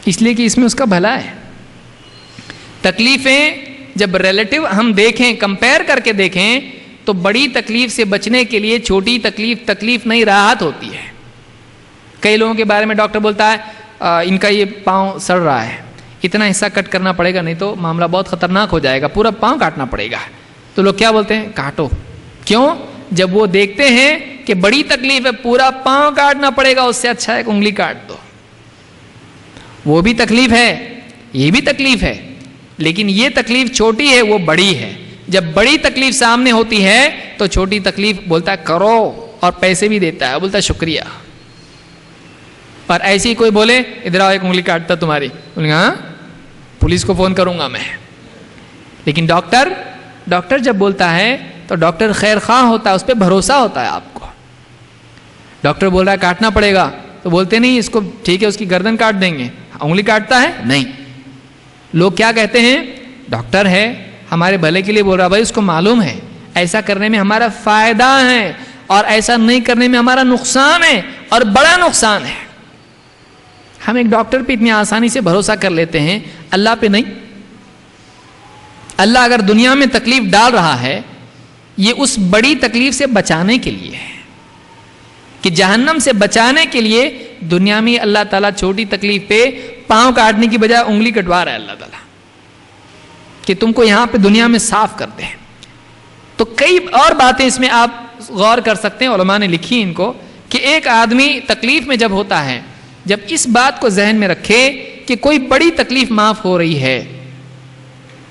اس لیے کہ اس میں اس کا بھلا ہے. تکلیفیں جب ریلیٹو ہم دیکھیں, کمپیئر کر کے دیکھیں, تو بڑی تکلیف سے بچنے کے لیے چھوٹی تکلیف نہیں راحت ہوتی ہے. کئی لوگوں کے بارے میں ڈاکٹر بولتا ہے ان کا یہ پاؤں سڑ رہا ہے, اتنا حصہ کٹ کرنا پڑے گا نہیں تو معاملہ بہت خطرناک ہو جائے گا, پورا پاؤں کاٹنا پڑے گا. تو لوگ کیا بولتے ہیں؟ کاٹو. کیوں؟ جب وہ دیکھتے ہیں کہ بڑی تکلیف ہے, پورا پاؤں کاٹنا پڑے گا, اس سے اچھا ایک انگلی کاٹ دو. وہ بھی تکلیف ہے, یہ بھی تکلیف ہے, لیکن یہ تکلیف چھوٹی ہے, وہ بڑی ہے. جب بڑی تکلیف سامنے ہوتی ہے تو چھوٹی تکلیف بولتا ہے کرو, اور پیسے بھی دیتا ہے, بولتا ہے شکریہ. اور ایسے ہی کوئی بولے ادھر آؤ ایک انگلی کاٹتا تمہاری, ہاں پولیس کو فون کروں گا میں. لیکن ڈاکٹر جب بولتا ہے تو ڈاکٹر خیر خواہ ہوتا ہے, اس پہ بھروسہ ہوتا ہے آپ کو. ڈاکٹر بول رہا ہے کاٹنا پڑے گا تو بولتے نہیں اس کو ٹھیک ہے اس کی گردن کاٹ دیں گے. انگلی کاٹتا ہے نہیں. لوگ کیا کہتے ہیں؟ ڈاکٹر ہے ہمارے بھلے کے لیے بول رہا, بھائی اس کو معلوم ہے ایسا کرنے میں ہمارا فائدہ ہے اور ایسا نہیں کرنے میں ہمارا نقصان ہے, اور بڑا نقصان ہے. ہم ایک ڈاکٹر پہ اتنی آسانی سے بھروسہ کر لیتے ہیں, اللہ پہ نہیں. اللہ اگر دنیا میں تکلیف ڈال رہا ہے یہ اس بڑی تکلیف سے بچانے کے لیے ہے, کہ جہنم سے بچانے کے لیے دنیا میں اللہ تعالیٰ چھوٹی تکلیف پہ پاؤں کاٹنے کی بجائے انگلی کٹوا رہا ہے اللہ تعالیٰ کہ تم کو یہاں پہ دنیا میں صاف کر دیں. تو کئی اور باتیں اس میں آپ غور کر سکتے ہیں, علماء نے لکھی ان کو, کہ ایک آدمی تکلیف میں جب ہوتا ہے, جب اس بات کو ذہن میں رکھے کہ کوئی بڑی تکلیف معاف ہو رہی ہے,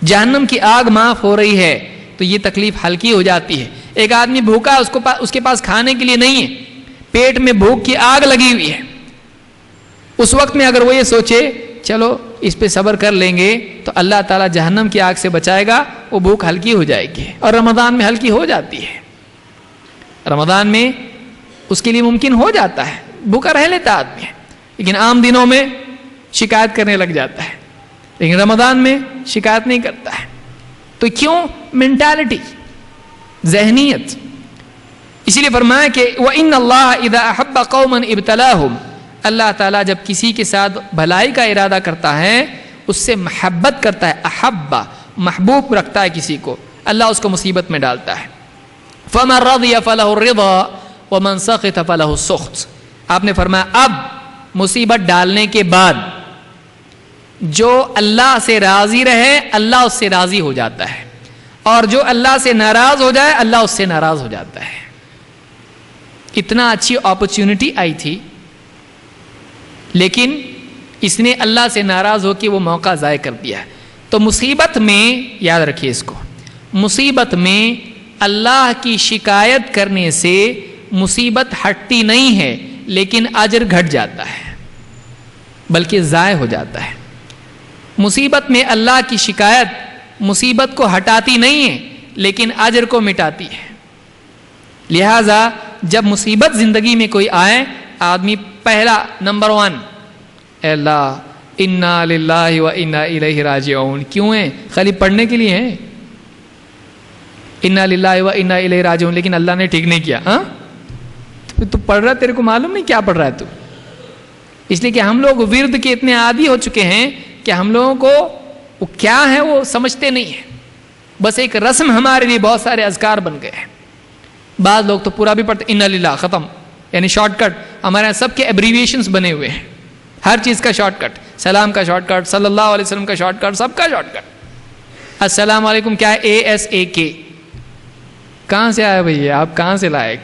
جہنم کی آگ معاف ہو رہی ہے, تو یہ تکلیف ہلکی ہو جاتی ہے. ایک آدمی بھوکا, اس کے پاس کھانے کے لیے نہیں ہے, پیٹ میں بھوک کی آگ لگی ہوئی ہے, اس وقت میں اگر وہ یہ سوچے چلو اس پہ صبر کر لیں گے تو اللہ تعالیٰ جہنم کی آگ سے بچائے گا, وہ بھوک ہلکی ہو جائے گی. اور رمضان میں ہلکی ہو جاتی ہے, رمضان میں اس کے لیے ممکن ہو جاتا ہے, بھوکا رہ لیتا آدمی, لیکن عام دنوں میں شکایت کرنے لگ جاتا ہے, لیکن رمضان میں شکایت نہیں کرتا ہے. تو کیوں؟ مینٹالٹی, ذہنیت. اسی لیے فرمایا کہ وَإِنَّ اللَّهَ إِذَا أَحَبَّ قَوْمًا ابْتَلَاهُمْ, اللہ تعالیٰ جب کسی کے ساتھ بھلائی کا ارادہ کرتا ہے, اس سے محبت کرتا ہے, احبہ محبوب رکھتا ہے کسی کو, اللہ اس کو مصیبت میں ڈالتا ہے. فَمَنْ رَضِيَ فَلَهُ الرِّضَى وَمَنْ سَخِطَ فَلَهُ السُّخْطُ. آپ نے فرمایا اب مصیبت ڈالنے کے بعد جو اللہ سے راضی رہے اللہ اس سے راضی ہو جاتا ہے, اور جو اللہ سے ناراض ہو جائے اللہ اس سے ناراض ہو جاتا ہے. اتنا اچھی اپرچونٹی آئی تھی, لیکن اس نے اللہ سے ناراض ہو کے وہ موقع ضائع کر دیا. تو مصیبت میں یاد رکھیے اس کو, مصیبت میں اللہ کی شکایت کرنے سے مصیبت ہٹتی نہیں ہے, لیکن اجر گھٹ جاتا ہے, بلکہ ضائع ہو جاتا ہے. مصیبت میں اللہ کی شکایت مصیبت کو ہٹاتی نہیں ہے, لیکن اجر کو مٹاتی ہے. لہذا جب مصیبت زندگی میں کوئی آئے, آدمی پہلا نمبر 1 اے اللہ انا للہ و انا الیہ راجعون. کیوں ہے؟ خالی پڑھنے کے لیے ہے انا للہ و انا الیہ راجعون, لیکن اللہ نے ٹھیک نہیں کیا. ہاں تو پڑھ رہا, تیرے کو معلوم نہیں کیا پڑھ رہا ہے تو. اس لیے کہ ہم لوگ ورد کے اتنے عادی ہو چکے ہیں کہ ہم لوگوں کو وہ کیا ہے وہ سمجھتے نہیں ہیں, بس ایک رسم ہمارے لیے بہت سارے اذکار بن گئے ہیں. بعض لوگ تو پورا بھی پڑھتے انا للہ ختم, یعنی شارٹ کٹ. ہمارے یہاں سب کے ایبریویشنز بنے ہوئے ہیں, ہر چیز کا شارٹ کٹ, سلام کا شارٹ کٹ, صلی اللہ علیہ وسلم کا شارٹ کٹ, سب کا شارٹ کٹ. السلام علیکم کیا ہے؟ ASAK. کہاں سے آیا بھائی, آپ کہاں سے لائے؟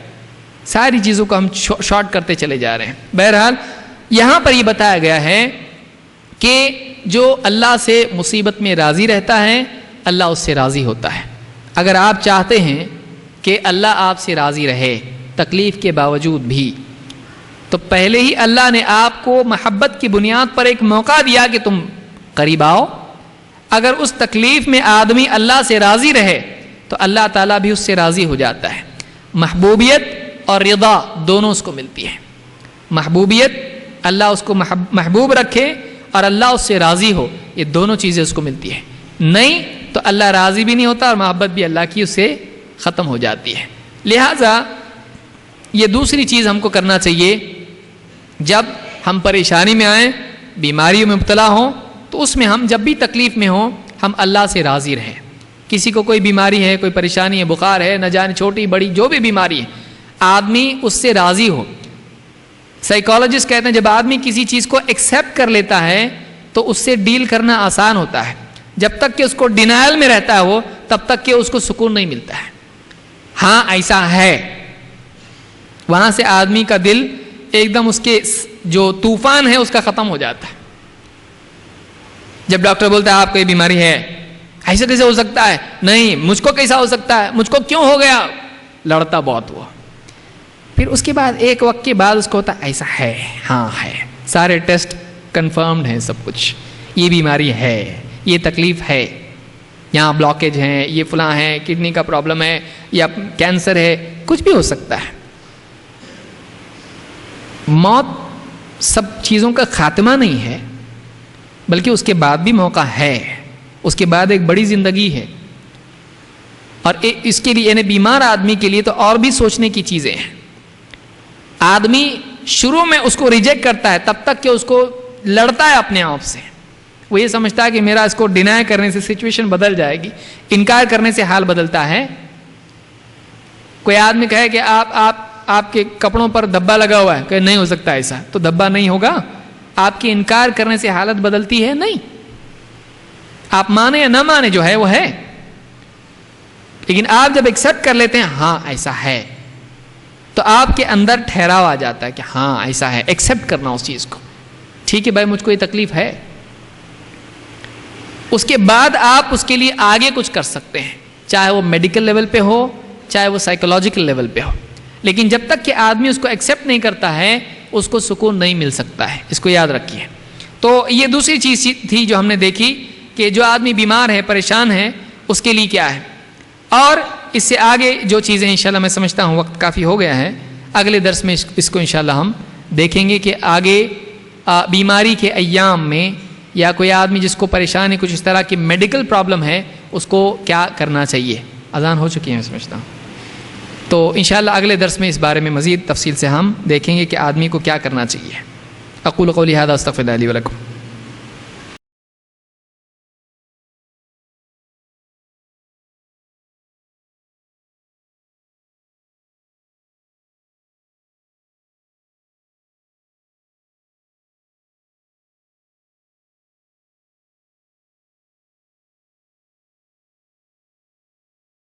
ساری چیزوں کو ہم شارٹ کرتے چلے جا رہے ہیں. بہرحال یہاں پر یہ بتایا گیا ہے کہ جو اللہ سے مصیبت میں راضی رہتا ہے اللہ اس سے راضی ہوتا ہے. اگر آپ چاہتے ہیں کہ اللہ آپ سے راضی رہے تکلیف کے باوجود بھی, تو پہلے ہی اللہ نے آپ کو محبت کی بنیاد پر ایک موقع دیا کہ تم قریب آؤ. اگر اس تکلیف میں آدمی اللہ سے راضی رہے تو اللہ تعالیٰ بھی اس سے راضی ہو جاتا ہے. محبوبیت اور رضا دونوں اس کو ملتی ہے. محبوبیت, اللہ اس کو محبوب رکھے, اور اللہ اس سے راضی ہو, یہ دونوں چیزیں اس کو ملتی ہیں. نہیں تو اللہ راضی بھی نہیں ہوتا اور محبت بھی اللہ کی اس سے ختم ہو جاتی ہے. لہٰذا یہ دوسری چیز ہم کو کرنا چاہیے, جب ہم پریشانی میں آئیں, بیماریوں میں مبتلا ہوں, تو اس میں ہم جب بھی تکلیف میں ہوں ہم اللہ سے راضی رہیں. کسی کو کوئی بیماری ہے, کوئی پریشانی ہے, بخار ہے, نہ جانے چھوٹی بڑی جو بھی بیماری ہے, آدمی اس سے راضی ہو. سائیکالوجسٹ کہتے ہیں جب آدمی کسی چیز کو ایکسیپٹ کر لیتا ہے تو اس سے ڈیل کرنا آسان ہوتا ہے. جب تک کہ اس کو ڈینائل میں رہتا ہے وہ, تب تک کہ اس کو سکون نہیں ملتا ہے. ہاں ایسا ہے, وہاں سے آدمی کا دل ایک دم اس کے جو طوفان ہے اس کا ختم ہو جاتا ہے. جب ڈاکٹر بولتا ہے آپ کو یہ بیماری ہے, ایسا کیسے ہو سکتا ہے, نہیں مجھ کو کیسا ہو سکتا ہے, مجھ کو کیوں ہو گیا, لڑتا بہت وہ. پھر اس کے بعد ایک وقت کے بعد اس کو ہوتا ایسا ہے, ہاں ہے, سارے ٹیسٹ کنفرمڈ ہیں, سب کچھ, یہ بیماری ہے, یہ تکلیف ہے, یہاں بلاکیج ہیں, یہ فلاں ہیں, کڈنی کا پرابلم ہے, یا کینسر ہے, کچھ بھی ہو سکتا ہے. موت سب چیزوں کا خاتمہ نہیں ہے, بلکہ اس کے بعد بھی موقع ہے, اس کے بعد ایک بڑی زندگی ہے. اور اس کے لیے یعنی بیمار آدمی کے لیے تو اور بھی سوچنے کی چیزیں ہیں. آدمی شروع میں اس کو ریجیکٹ کرتا ہے تب تک کہ اس کو لڑتا ہے اپنے آپ سے. وہ یہ سمجھتا ہے کہ میرا اس کو ڈینائی کرنے سے سچویشن بدل جائے گی, انکار کرنے سے حال بدلتا ہے. کوئی آدمی کہے کہ آپ آپ کے کپڑوں پر دھبا لگا ہوا ہے کہ نہیں ہو سکتا ایسا، تو دھبا نہیں ہوگا. آپ کے انکار کرنے سے حالت بدلتی ہے؟ نہیں. آپ مانے یا نہ مانے جو ہے وہ ہے. لیکن آپ جب ایکسیپٹ کر لیتے ہیں ہاں ایسا ہے، تو آپ کے اندر ٹھہراؤ آ جاتا ہے کہ ہاں ایسا ہے. ایکسیپٹ کرنا اس چیز کو، ٹھیک ہے بھائی مجھ کو یہ تکلیف ہے. اس کے بعد آپ اس کے لیے آگے کچھ کر سکتے ہیں، چاہے وہ میڈیکل لیول پہ ہو چاہے وہ سائیکولوجیکل لیول پہ ہو. لیکن جب تک کہ آدمی اس کو ایکسیپٹ نہیں کرتا ہے اس کو سکون نہیں مل سکتا ہے. اس کو یاد رکھیے. تو یہ دوسری چیز تھی جو ہم نے دیکھی کہ جو آدمی بیمار ہے پریشان ہے اس کے لیے کیا ہے. اور اس سے آگے جو چیزیں انشاءاللہ میں سمجھتا ہوں وقت کافی ہو گیا ہے، اگلے درس میں اس کو انشاءاللہ ہم دیکھیں گے کہ آگے بیماری کے ایام میں یا کوئی آدمی جس کو پریشانی کچھ اس طرح کی میڈیکل پرابلم ہے اس کو کیا کرنا چاہیے. اذان ہو چکی ہے میں سمجھتا ہوں. تو انشاءاللہ اگلے درس میں اس بارے میں مزید تفصیل سے ہم دیکھیں گے کہ آدمی کو کیا کرنا چاہیے. اقول قولی ھذا استغفر اللہ لی ولکم.